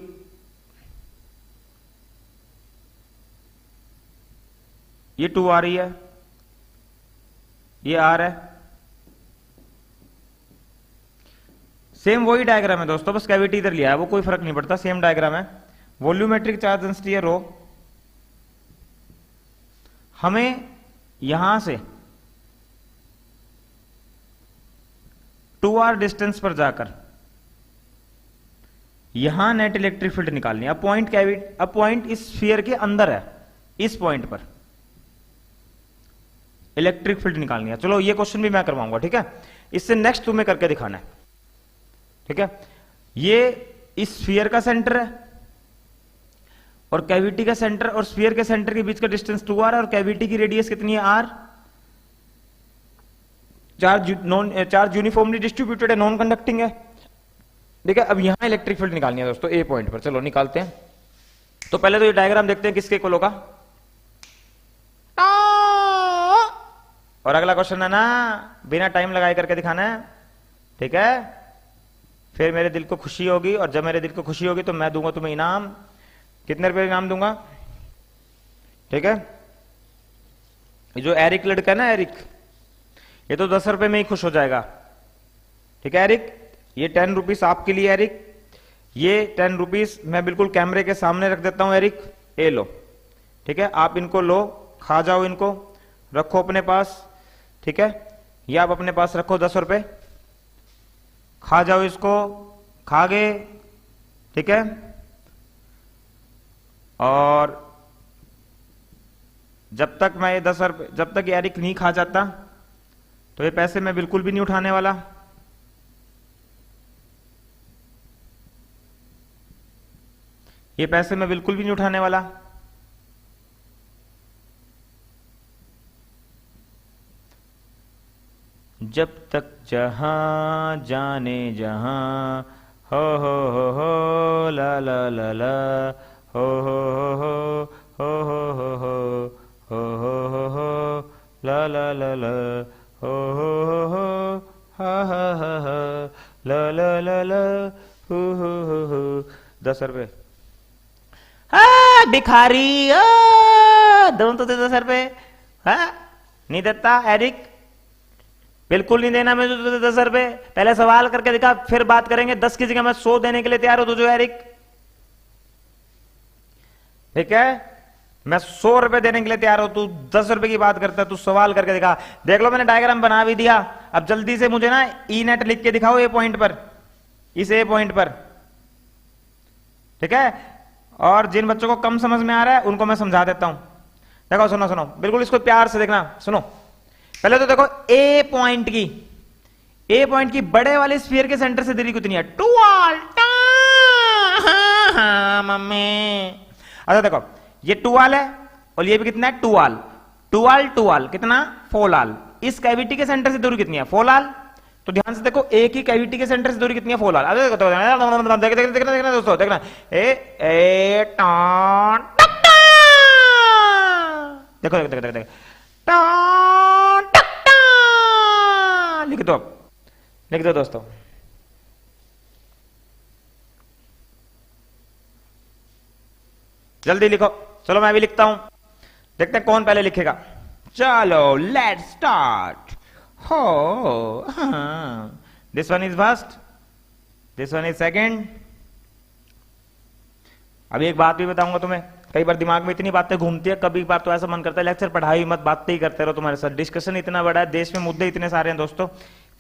ये 2 आ रही है, ये r है। सेम वही डायग्राम है दोस्तों, बस कैविटी इधर लिया है, वो कोई फर्क नहीं पड़ता, सेम डायग्राम है। वॉल्यूमेट्रिक चार्ज डेंसिटी है रो। हमें यहां से 2r डिस्टेंस पर जाकर यहां नेट इलेक्ट्रिक फील्ड निकालनी है। अब पॉइंट इस स्फीयर के अंदर है, इस पॉइंट पर इलेक्ट्रिक फील्ड निकालनी है। चलो ये क्वेश्चन भी मैं करवाऊंगा, ठीक है। इससे नेक्स्ट तुम्हें करके दिखाना है, ठीक है। ये इस स्फीयर का सेंटर है और कैविटी का सेंटर और स्फीयर के सेंटर के बीच का डिस्टेंस 2r है, और कैविटी की रेडियस कितनी है? r। चार्ज यूनिफॉर्मली डिस्ट्रीब्यूटेड है, नॉन कंडक्टिंग है, ठीक है। अब यहां इलेक्ट्रिक फील्ड निकालनी है दोस्तों, ए पॉइंट पर। चलो निकालते हैं। तो पहले तो ये डायग्राम देखते हैं किसके इक्वल होगा, और अगला क्वेश्चन है ना बिना टाइम लगाए करके दिखाना है, ठीक है। फिर मेरे दिल को खुशी होगी, और जब मेरे दिल को खुशी होगी तो मैं दूंगा तुम्हें इनाम। कितने रुपए इनाम दूंगा, ठीक है। ये जो एरिक लड़का है ना, एरिक, ये तो 10 रुपए में ही खुश हो जाएगा, ठीक है। एरिक, ये 10 रुपीज आपके लिए एरिक, ये 10 रुपीज मैं बिल्कुल कैमरे के सामने रख देता हूं एरिक, ये लो, ठीक है। आप इनको लो, खा जाओ, इनको रखो अपने पास, ठीक है। ये आप अपने पास रखो, 10 रुपए खा जाओ, इसको खा गए, ठीक है। और जब तक मैं ये 10 रुपए, जब तक एरिक नहीं खा जाता तो ये पैसे मैं बिल्कुल भी नहीं उठाने वाला। ये पैसे मैं बिल्कुल भी नहीं उठाने वाला। जब तक जहां जाने जहां, हो ला ला ला ला, हो ला ला ला ला, हो हा ला ला ला ला, हो 10 रुपए। भिखारी, दो तो दे 10 रुपए। नहीं देता एरिक, बिल्कुल नहीं देना मुझे तो 10 रुपए। पहले सवाल करके दिखा, फिर बात करेंगे। 10 की जगह मैं 100 देने के लिए तैयार हूं तुझे एरिक, ठीक है? मैं 100 रुपए देने के लिए तैयार हूं, तू 10 रुपए की बात करता है। तू सवाल करके दिखा। देख लो मैंने डायग्राम बना भी दिया। अब जल्दी से मुझे ना ई नेट लिख के दिखाओ ए पॉइंट पर, इस ए पॉइंट पर, ठीक है? और जिन बच्चों को कम समझ में आ रहा है उनको मैं समझा देता हूं। देखो सुनो सुनो, बिल्कुल इसको प्यार से देखना। सुनो पहले तो देखो ए पॉइंट की बड़े वाले स्फीयर के सेंटर से दूरी कितनी है? 12। मम्मी अच्छा देखो, ये 12 है और ये भी कितना है? 12। 12 कितना? 4 इस कैविटी के सेंटर से दूरी कितनी है? 4। तो ध्यान से देखो, एक ही कैविटी के सेंटर से दूरी कितनी है? 4। अरे देखना दोस्तों, देखना देखो देखो देखो देखो, लिख दो दोस्तों। जल्दी लिखो, चलो मैं भी लिखता हूं, देखते हैं कौन पहले लिखेगा। चलो लेट्स स्टार्ट। हो this one is first, this one is second. अभी एक बात भी बताऊंगा तुम्हें, कई बार दिमाग में इतनी बातें घूमती है, कभी बार तो ऐसा मन करता है लेक्चर पढ़ाई मत, बातें ही करते रहो तुम्हारे साथ। डिस्कशन इतना बड़ा है, देश में मुद्दे इतने सारे हैं दोस्तों,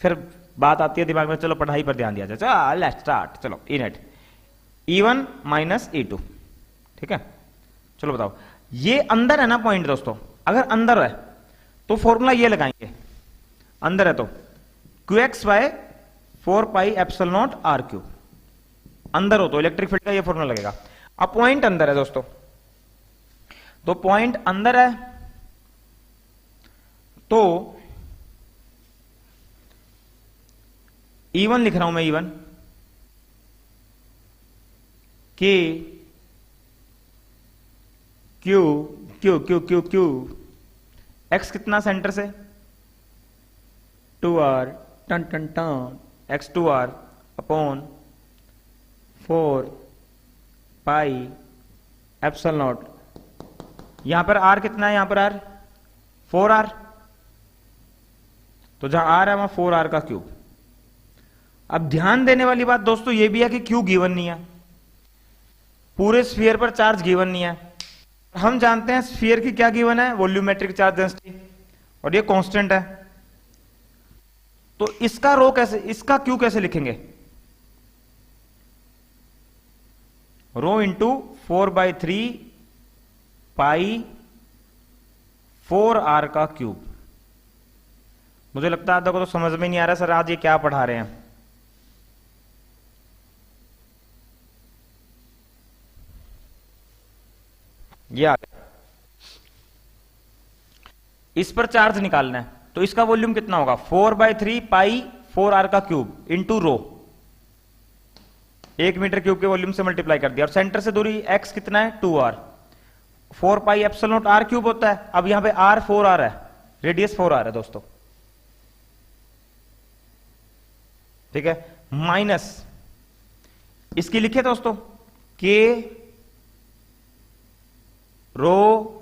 फिर बात आती है दिमाग में, चलो पढ़ाई पर ध्यान दिया जाए। चलो लेट्स स्टार्ट। चलो E net E1 minus E2, ठीक है? चलो बताओ, ये अंदर है ना पॉइंट दोस्तों? अगर अंदर है तो फॉर्मूला ये लगाएंगे, अंदर है तो QX by 4 pi epsilon naught R3। अंदर हो तो इलेक्ट्रिक फील्ड का ये फॉर्मूला लगेगा। अब पॉइंट अंदर है दोस्तों, तो पॉइंट अंदर है तो E1 लिख रहा हूं मैं, E1 के q q q q q x कितना सेंटर से? 2R टन टन टन, x 2R upon 4 pi epsilon naught. यहां पर R कितना है? यहां पर R 4R, तो जहां R है वहां 4R का क्यूब। अब ध्यान देने वाली बात दोस्तों ये भी है कि क्यू गिवन नहीं है, पूरे स्फीयर पर चार्ज गिवन नहीं है। हम जानते हैं स्फीयर की क्या गिवन है? वॉल्यूमेट्रिक चार्ज डेंसिटी, और ये कांस्टेंट है। तो इसका रो कैसे, इसका क्यू कैसे लिखेंगे? रो इंटू 4/3 पाई 4R का क्यूब। मुझे लगता है आधा को तो समझ में नहीं आ रहा सर आज ये क्या पढ़ा रहे हैं। ये आ गया, इस पर चार्ज निकालना है, तो इसका वॉल्यूम कितना होगा? 4/3 पाई 4R का cube into rho, 1 metre cube के वॉल्यूम से मल्टीप्लाई कर दिया। और सेंटर से दूरी x कितना है? 2R। 4 pi epsilon not R cube होता है। अब यहां पे R 4R है, रेडियस 4R है दोस्तों, ठीक है? माइनस इसकी लिखे दोस्तों K रो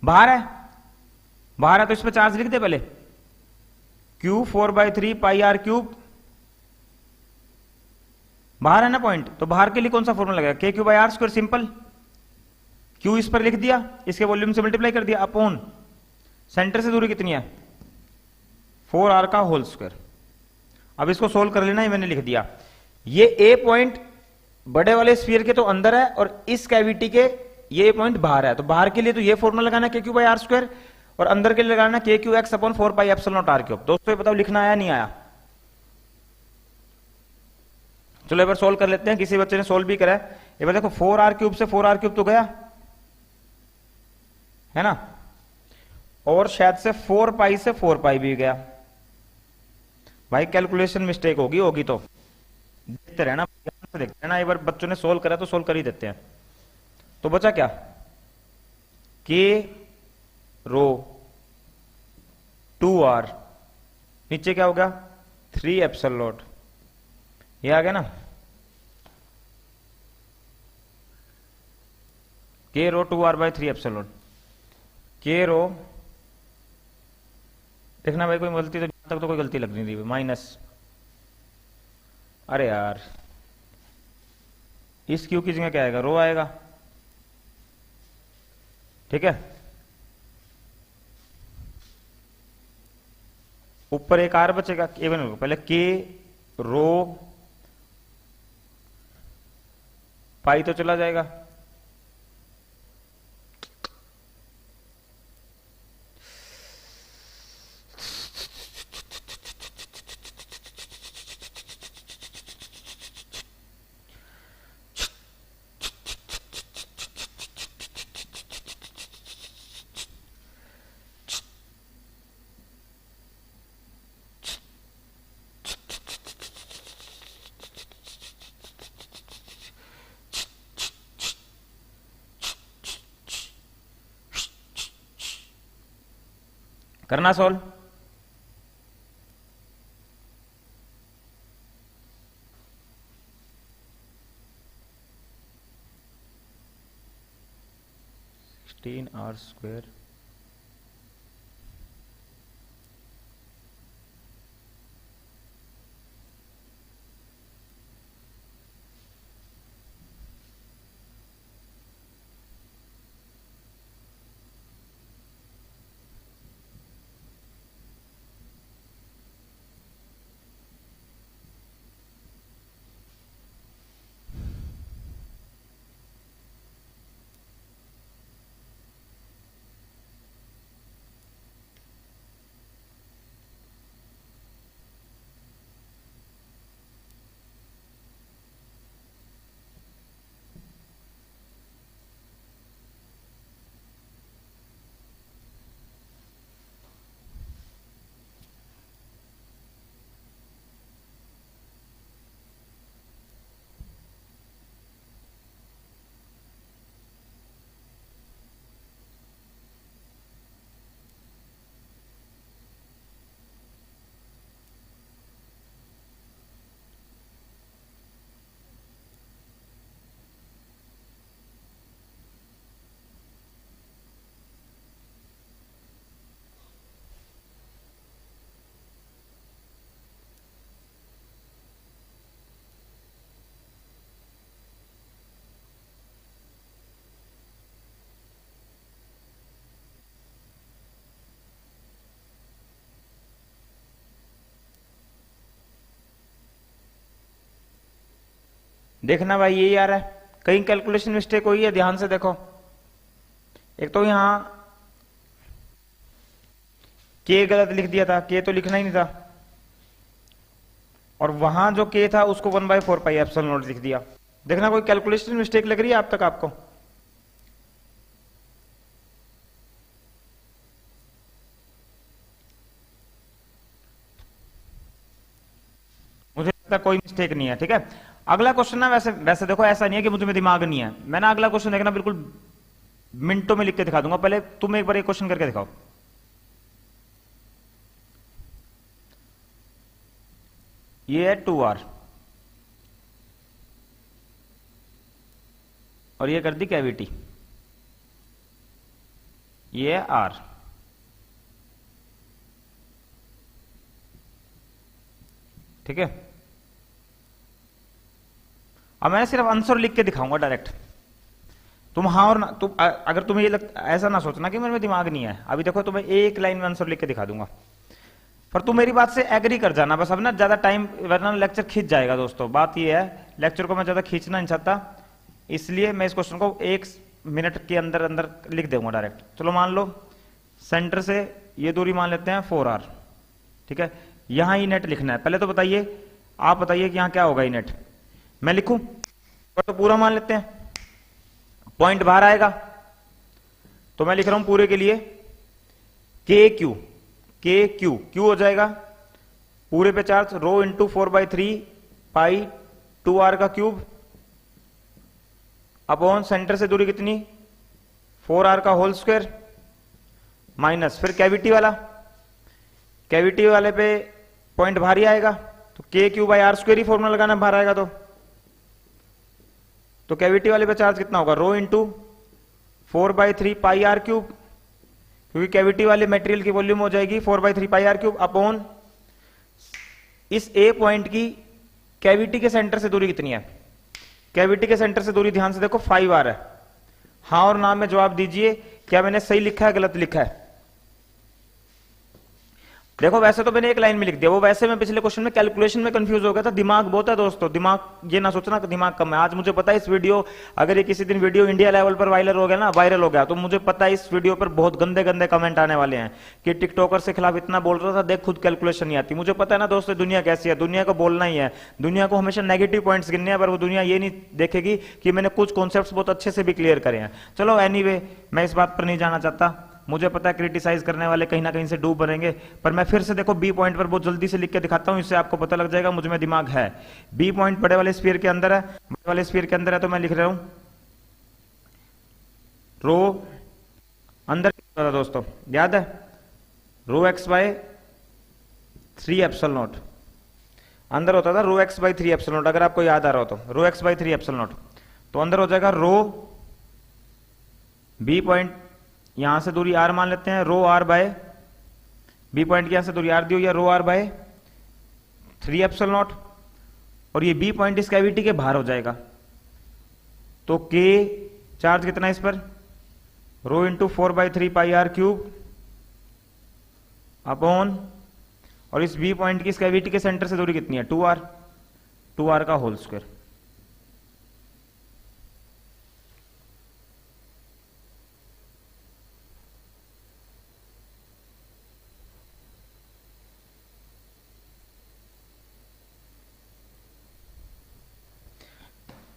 बाहर है, बाहर है तो इस पे चार्ज लिख दे पहले, Q 4/3 पाई R क्यूब। बाहर है ना पॉइंट, तो बाहर के लिए कौन सा फॉर्मूला लगेगा? KQ by R square. Simple, Q इस पर लिख दिया, इसके वॉल्यूम से मल्टीप्लाई कर दिया, अपॉन सेंटर से दूरी कितनी है? 4R का होल स्क्वायर। अब इसको सोल्व कर लेना, ये मैंने लिख दिया। ये A पॉइंट बड़े वाले स्फीयर के तो अंदर है और इस कैविटी के ये पॉइंट बाहर है, तो बाहर के लिए तो ये फॉर्मूला लगाना k Q by are square और अंदर के लिए लगाना k q x upon 4 pi epsilon naught r cube. दोस्तों ये बताओ लिखना आया नहीं आया? चलो एक बार सोल्व कर लेते हैं, किसी बच्चे ने सोल्व भी करा है। ये बार देखो 4 आर क्यूब से 4 आर क्यूब तो गया है ना, और शायद से 4 पाई से 4 पाई भी गया। भाई कैलकुलेशन मिस्टेक होगी तो देखते रहना, देखते रहना। एक बार बच्चों ने सोल्व करा तो सोल्व कर ही देते हैं। तो बचा क्या, के रो 2r, नीचे क्या होगा 3 एप्सिलॉन नॉट, ये आ गया ना, के रो 2r बाई 3 एप्सिलॉन नॉट। के रो देखना भाई कोई गलती तो तक तो कोई गलती लग नहीं रही, माइनस, अरे यार इस क्यू की जगह क्या आएगा, रो आएगा, ठीक है। ऊपर एक आर बचेगा, केवल पहले के रो पाई तो चला जाएगा, करना सॉल्व। R स्क्वायर देखना भाई यही आ रहा है, कहीं कैलकुलेशन मिस्टेक हुई है, ध्यान से देखो। एक तो यहां के गलत लिख दिया था, के तो लिखना ही नहीं था, और वहां जो के था उसको 1/4 पाई एप्सिलॉन नॉट लिख दिया। देखना कोई कैलकुलेशन मिस्टेक लग रही है अब तक आपको? मुझे लगता है कोई मिस्टेक नहीं है, ठीक है। अगला क्वेश्चन ना, वैसे वैसे देखो ऐसा नहीं है कि मुझे में दिमाग नहीं है, मैं ना अगला क्वेश्चन देखना बिल्कुल मिनटों में लिख के दिखा दूंगा। पहले तुम एक बार एक क्वेश्चन करके दिखाओ। ये है 2r और ये कर दी कैविटी, ये है r, ठीक है। अब मैं सिर्फ आंसर लिख के दिखाऊंगा डायरेक्ट, तुम हाँ और ना, तुम अगर तुम्हें ये लगता, ऐसा ना सोचना कि मेरे में दिमाग नहीं है। अभी देखो तुम्हें एक लाइन में आंसर लिख के दिखा दूंगा। पर तू मेरी बात से एग्री कर जाना बस, अब ना ज्यादा टाइम वरना लेक्चर खींच जाएगा दोस्तों। बात ये है लेक्चर को मैं ज्यादा खींचना नहीं चाहता, इसलिए मैं इस क्वेश्चन को 1 मिनट के अंदर अंदर लिख दूंगा डायरेक्ट। चलो मान लो सेंटर से ये दूरी मान लेते हैं 4r, ठीक है। यहां ही नेट लिखना है। पहले तो बताइए, आप बताइए कि यहां क्या होगा ये नेट, मैं लिखूं तो पूरा मान लेते हैं, पॉइंट बाहर आएगा तो मैं लिख रहा हूं पूरे के लिए के क्यू हो जाएगा पूरे पे चार्ज रो इंटू 4/3 पाई 2r का क्यूब अपॉन सेंटर से दूरी कितनी 4r का होल स्क्वायर माइनस फिर कैविटी वाले पे पॉइंट बाहर ही आएगा तो k/r स्क्वायर ही फॉर्मूला लगाना बाहर आएगा तो कैविटी वाले पे चार्ज कितना होगा रो इंटू 4/3 पाई r क्यूब, क्योंकि कैविटी वाले मटेरियल की वॉल्यूम हो जाएगी 4/3 पाई r क्यूब अपॉन इस ए पॉइंट की कैविटी के सेंटर से दूरी कितनी है। कैविटी के सेंटर से दूरी ध्यान से देखो 5r है। हां और ना में जवाब दीजिए, क्या मैंने सही लिखा है गलत लिखा है। देखो वैसे तो मैंने एक लाइन में लिख दिया, वो वैसे मैं पिछले क्वेश्चन में कैलकुलेशन में कंफ्यूज हो गया था। दिमाग बहुत है दोस्तों, दिमाग ये ना सोचना कि दिमाग कम है। आज मुझे पता है इस वीडियो, अगर ये किसी दिन वीडियो इंडिया लेवल पर वायरल हो गया तो मुझे पता है इस वीडियो पर बहुत गंदे गंदे कमेंट आने वाले हैं कि टिकटॉकर से खिलाफ इतना बोल रहा था, देख खुद कैलकुलेशन नहीं आती। मुझे पता है ना दोस्तों दुनिया कैसी है, दुनिया को बोलना ही है, दुनिया को हमेशा नेगेटिव पॉइंट्स गिनने हैं, पर वो दुनिया ये नहीं देखेगी कि मैंने कुछ कॉन्सेप्ट्स बहुत अच्छे से भी क्लियर करे हैं। चलो एनीवे, मैं इस बात पर नहीं जाना चाहता। मुझे पता है क्रिटिसाइज करने वाले कहीं ना कहीं से डूब बनेंगे, पर मैं फिर से देखो बी पॉइंट पर बहुत जल्दी से लिख के दिखाता हूं, इससे आपको पता लग जाएगा मुझ में दिमाग है। बी पॉइंट बड़े वाले स्फीयर के अंदर है, बड़े वाले स्फीयर के अंदर है तो मैं लिख रहा हूं रो अंदर क्या था दोस्तों, याद है रो x/3 एप्सिलॉन नॉट अंदर होता था, रो x/3 एप्सिलॉन नॉट, अगर आपको याद आ रहा हो तो रो x/3 एप्सिलॉन नॉट, तो अंदर हो जाएगा रो बी पॉइंट, यहां से दूरी r मान लेते हैं, रो r बाय बी पॉइंट की यहां से दूरी r दी हुई है, रो r बाय 3 एप्सिलॉन नॉट, और ये बी पॉइंट इस कैविटी के बाहर हो जाएगा तो k चार्ज कितना है इस पर रो इंटू 4/3 पाई r क्यूब अपॉन, और इस बी पॉइंट की इस कैविटी के सेंटर से दूरी कितनी है 2r का होल स्क्वायर।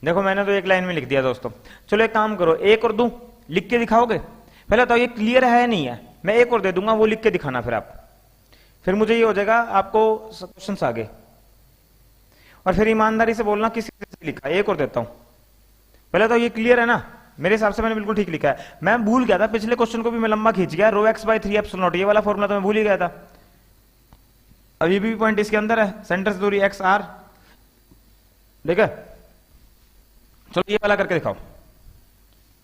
देखो मैंने तो एक लाइन में लिख दिया दोस्तों। चलो एक काम करो, एक और दूं, लिख के दिखाओगे? पहले तो ये क्लियर है नहीं है, मैं एक और दे दूंगा, वो लिख के दिखाना फिर मुझे ये हो जाएगा आपको क्वेश्चन आगे, और फिर ईमानदारी से बोलना किसी से लिखा। एक और देता हूं, पहले तो ये क्लियर है ना, मेरे हिसाब से मैंने बिल्कुल ठीक लिखा है। मैं भूल गया था पिछले क्वेश्चन को भी मैं लंबा खींच गया, रो x/3 एप्सिलॉन नॉट, ये वाला फॉर्मूला तो मैं भूल ही गया था। अब ये भी पॉइंट इसके अंदर है, सेंटर से दूरी xr, ठीक है। चलो ये वाला करके दिखाओ,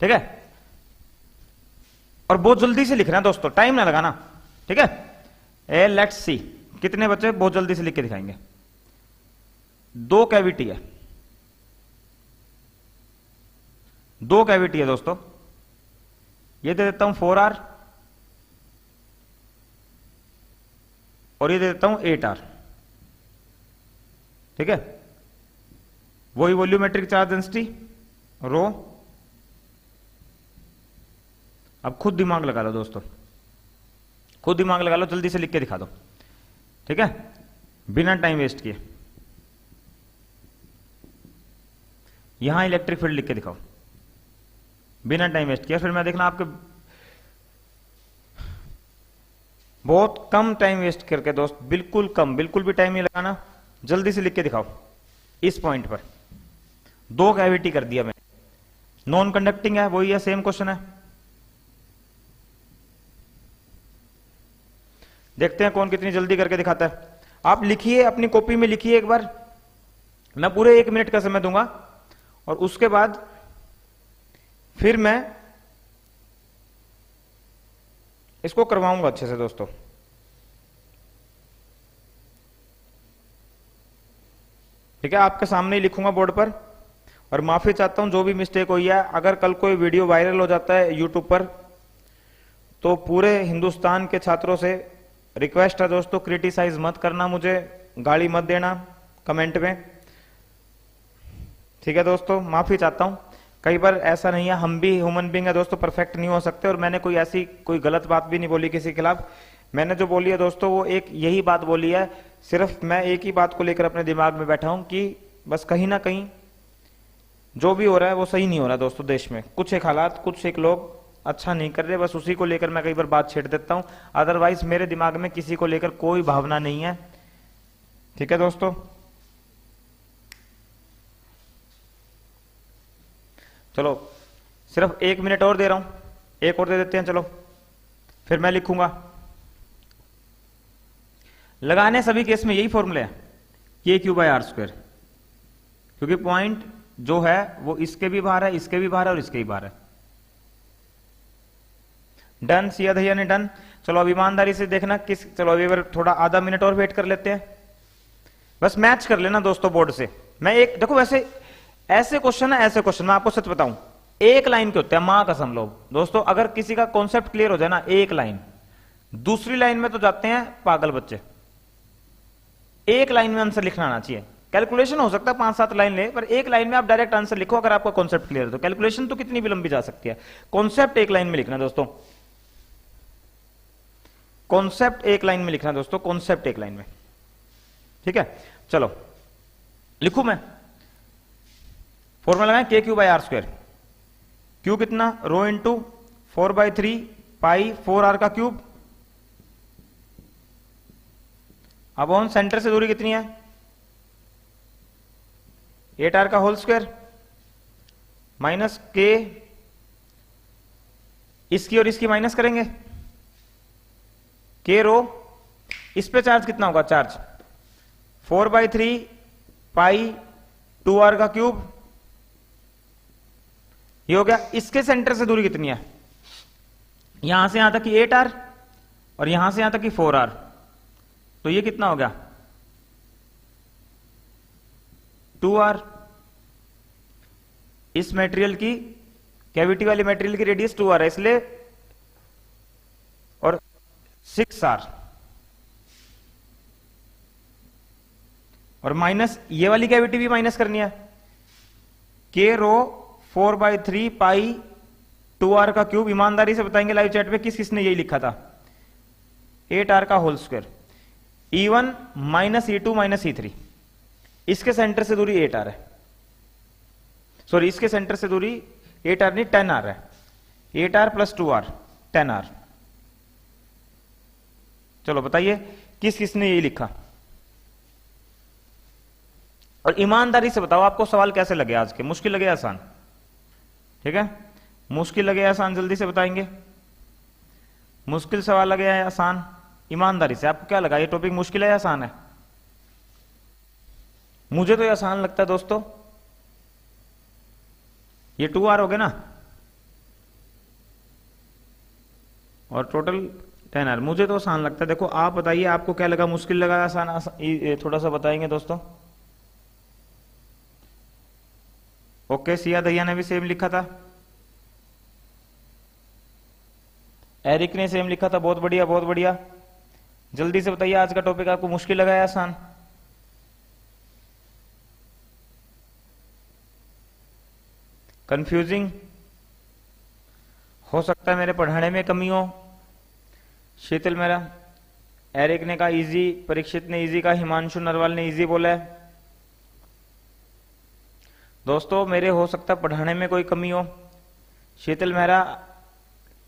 ठीक है, और बहुत जल्दी से लिखना है दोस्तों, टाइम ना लगाना, ठीक है। लेट्स सी कितने बच्चे बहुत जल्दी से लिख के दिखाएंगे। 2 कैविटी है, 2 कैविटी है दोस्तों, ये दे देता हूं 4r और ये दे देता हूं 8r, ठीक है। वही वॉल्यूमेट्रिक चार्ज डेंसिटी रो। अब खुद दिमाग लगा लो दोस्तों, खुद दिमाग लगा लो, जल्दी से लिख के दिखा दो, ठीक है, बिना टाइम वेस्ट किए। यहां इलेक्ट्रिक फील्ड लिख के दिखाओ बिना टाइम वेस्ट किया। फिर मैं देखना आपके बहुत कम टाइम वेस्ट करके दोस्त, बिल्कुल कम, बिल्कुल भी टाइम नहीं लगाना, जल्दी से लिख के दिखाओ। इस पॉइंट पर 2 कैविटी कर दिया मैंने, नॉन कंडक्टिंग है, वही है, सेम क्वेश्चन है। देखते हैं कौन कितनी जल्दी करके दिखाता है। आप लिखिए, अपनी कॉपी में लिखिए एक बार, मैं पूरे 1 मिनट का समय दूंगा और उसके बाद फिर मैं इसको करवाऊंगा अच्छे से दोस्तों। ठीक है, आपके सामने ही लिखूंगा बोर्ड पर, और माफी चाहता हूं जो भी मिस्टेक हुई है। अगर कल कोई वीडियो वायरल हो जाता है यूट्यूब पर तो पूरे हिंदुस्तान के छात्रों से रिक्वेस्ट है दोस्तों, क्रिटिसाइज मत करना, मुझे गाली मत देना कमेंट में, ठीक है दोस्तों, माफी चाहता हूं। कई बार ऐसा नहीं है, हम भी ह्यूमन बीइंग है दोस्तों, परफेक्ट नहीं हो सकते, और मैंने कोई ऐसी कोई गलत बात भी नहीं बोली किसी के खिलाफ। मैंने जो बोली है दोस्तों वो एक यही बात बोली है, सिर्फ मैं एक ही बात को लेकर अपने दिमाग में बैठा हूं कि बस कहीं ना कहीं जो भी हो रहा है वो सही नहीं हो रहा दोस्तों। देश में कुछ एक हालात, कुछ एक लोग अच्छा नहीं कर रहे, बस उसी को लेकर मैं कई बार बात छेड़ देता हूं। अदरवाइज मेरे दिमाग में किसी को लेकर कोई भावना नहीं है, ठीक है दोस्तों। चलो सिर्फ 1 मिनट और दे रहा हूं, एक और दे देते हैं, चलो फिर मैं लिखूंगा। लगाने सभी केस में यही फॉर्मूला है, KQ/R², क्योंकि पॉइंट जो है वो इसके भी बाहर है, इसके भी बाहर है और इसके भी बाहर है। डन सिया भैया ने डन। चलो अब ईमानदारी से देखना किस, चलो अभी थोड़ा आधा मिनट और वेट कर लेते हैं, बस मैच कर लेना दोस्तों बोर्ड से। मैं एक देखो, वैसे ऐसे क्वेश्चन है, ऐसे क्वेश्चन मैं आपको सच बताऊं एक लाइन के होते हैं, मां कसम लोग दोस्तों। अगर किसी का कॉन्सेप्ट क्लियर हो जाए ना, एक लाइन, दूसरी लाइन में तो जाते हैं पागल बच्चे। एक लाइन में आंसर लिखना आना चाहिए। कैलकुलेशन हो सकता है 5-7 लाइन ले, पर एक लाइन में आप डायरेक्ट आंसर लिखो अगर आपका कॉन्सेप्ट क्लियर है तो। कैलकुलेशन तो कितनी भी लंबी जा सकती है, कॉन्सेप्ट एक लाइन में लिखना दोस्तों, कॉन्सेप्ट एक लाइन में लिखना दोस्तों, कॉन्सेप्ट एक लाइन में, ठीक है। चलो लिखू मैं, फॉर्मूला है KQ/R²। क्यू कितना, रो इंटू 4/3 पाई 4R का क्यूब। अब ऑन सेंटर से दूरी कितनी है, 8R का होल स्क्वायर माइनस K, इसकी और इसकी माइनस करेंगे, K रो, इस पे चार्ज कितना होगा, चार्ज 4/3 पाई 2R का क्यूब, ये हो गया। इसके सेंटर से दूरी कितनी है, यहां से यहां तक की 8R और यहां से यहां तक की 4R, तो ये कितना हो गया 2R। इस मटेरियल की, कैविटी वाली मटेरियल की रेडियस 2R है इसलिए, और 6R, और माइनस ये वाली कैविटी भी माइनस करनी है, K रो 4/3 पाई 2R का क्यूब। ईमानदारी से बताएंगे लाइव चैट पे किसने यही लिखा था, 8R का whole square, E1 minus E2 minus E3। इसके सेंटर से दूरी 8R है, सॉरी इसके सेंटर से दूरी 8R नहीं 10R है, 8R प्लस 2R 10R। चलो बताइए किसने यही लिखा, और ईमानदारी से बताओ आपको सवाल कैसे लगे आज के, मुश्किल लगे आसान, ठीक है, मुश्किल लगे आसान, जल्दी से बताएंगे। मुश्किल सवाल लगे या आसान, ईमानदारी से आपको क्या लगा, ये टॉपिक मुश्किल है या आसान है? मुझे तो ये आसान लगता है दोस्तों, ये 2R हो गया ना, और टोटल 10R, मुझे तो आसान लगता है। देखो आप बताइए आपको क्या लगा, मुश्किल लगा आसान, थोड़ा सा बताएंगे दोस्तों। ओके, सिया दहिया ने भी सेम लिखा था, एरिक ने सेम लिखा था, बहुत बढ़िया बहुत बढ़िया। जल्दी से बताइए आज का टॉपिक आपको मुश्किल लगा या आसान? कंफ्यूजिंग हो सकता है, मेरे पढ़ाने में कमी हो। शीतल मेरा, एरिक ने कहा इजी, परीक्षित ने इजी कहा, हिमांशु नरवाल ने इजी बोला है। दोस्तों मेरे हो सकता है पढ़ाने में कोई कमी हो। शीतल मेहरा,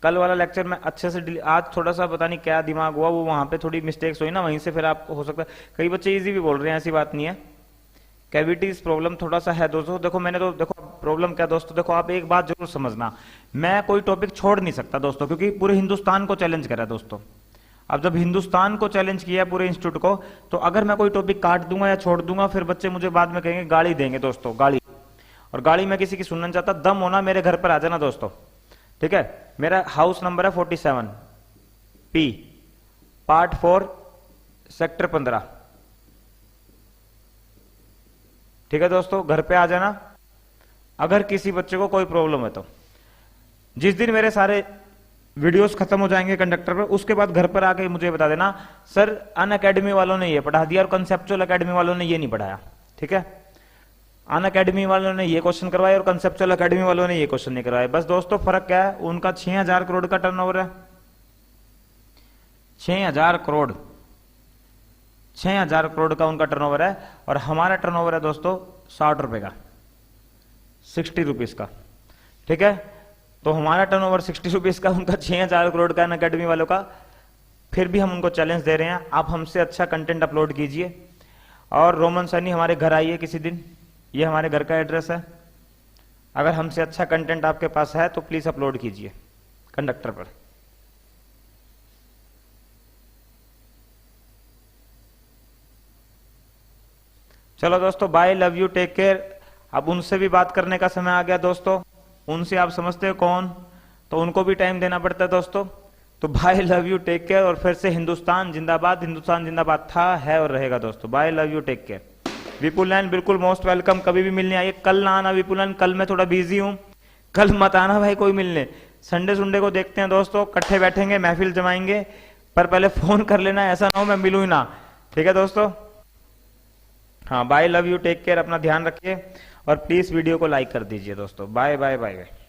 कल वाला लेक्चर में अच्छे से, आज थोड़ा सा पता नहीं क्या दिमाग हुआ, वो वहां पे थोड़ी मिस्टेक्स हुई ना, वहीं से फिर आपको हो सकता है, कई बच्चे इजी भी बोल रहे हैं, ऐसी बात नहीं है। कैविटीज प्रॉब्लम थोड़ा सा है दोस्तों। देखो मैंने तो, देखो प्रॉब्लम क्या दोस्तों, देखो आप एक बात जरूर समझना, मैं कोई टॉपिक छोड़ नहीं सकता दोस्तों, क्योंकि पूरे हिंदुस्तान को चैलेंज करा दोस्तों। अब जब हिंदुस्तान को चैलेंज किया पूरे इंस्टीट्यूट को, तो अगर मैं कोई टॉपिक काट दूंगा या छोड़ दूंगा, फिर बच्चे मुझे बाद में कहेंगे, गाली देंगे दोस्तों, गाली। और गाली में किसी की सुनना नहीं चाहता, दम होना मेरे घर पर आ जाना दोस्तों, ठीक है। मेरा हाउस नंबर है 47 P, पार्ट 4, सेक्टर 15, ठीक है दोस्तों, घर पे आ जाना अगर किसी बच्चे को कोई प्रॉब्लम है तो। जिस दिन मेरे सारे वीडियोस खत्म हो जाएंगे कंडक्टर पर, उसके बाद घर पर आके मुझे बता देना सर अन अकेडमी वालों ने ये पढ़ा दिया और कंसेप्चुअल अकेडमी वालों ने ये नहीं पढ़ाया। ठीक है, अन अकेडमी वालों ने ये क्वेश्चन करवाए और कंसेप्चुअल अकेडमी वालों ने ये क्वेश्चन नहीं करवाए। बस दोस्तों फर्क क्या है, उनका 6000 करोड़ का टर्नओवर है, 6000 करोड़, 6000 करोड़ का उनका टर्नओवर है और हमारा टर्नओवर है दोस्तों 60 रुपए का, 60 रुपीज का। ठीक है, तो हमारा टर्नओवर 60 रुपीज का, उनका 6000 करोड़ का अन अकेडमी वालों का। फिर भी हम उनको चैलेंज दे रहे हैं, आप हमसे अच्छा कंटेंट अपलोड कीजिए और रोमन सैनी हमारे घर आइए किसी दिन, ये हमारे घर का एड्रेस है। अगर हमसे अच्छा कंटेंट आपके पास है तो प्लीज अपलोड कीजिए कंडक्टर पर। चलो दोस्तों, bye, love you, take care. अब उनसे भी बात करने का समय आ गया दोस्तों, उनसे आप समझते हो कौन, तो उनको भी टाइम देना पड़ता है दोस्तों। तो bye, love you, take care और फिर से हिंदुस्तान जिंदाबाद, हिंदुस्तान जिंदाबाद था, है और रहेगा दोस्तों। Bye, love you, take care. Vipul line बिल्कुल मोस्ट वेलकम, कभी भी मिलने आइए। कल ना आना विपुल लाइन, कल मैं थोड़ा बिजी हूं, कल मत आना भाई कोई मिलने। संडे सुंडे को देखते हैं दोस्तों, इकट्ठे बैठेंगे, महफिल जमाएंगे, पर पहले फोन कर लेना, ऐसा ना हो मैं मिलूं ही ना। ठीक है दोस्तों, हाँ, bye, love you, take care, अपना ध्यान रखिए और प्लीज वीडियो को लाइक कर दीजिए दोस्तों। Bye bye bye bye.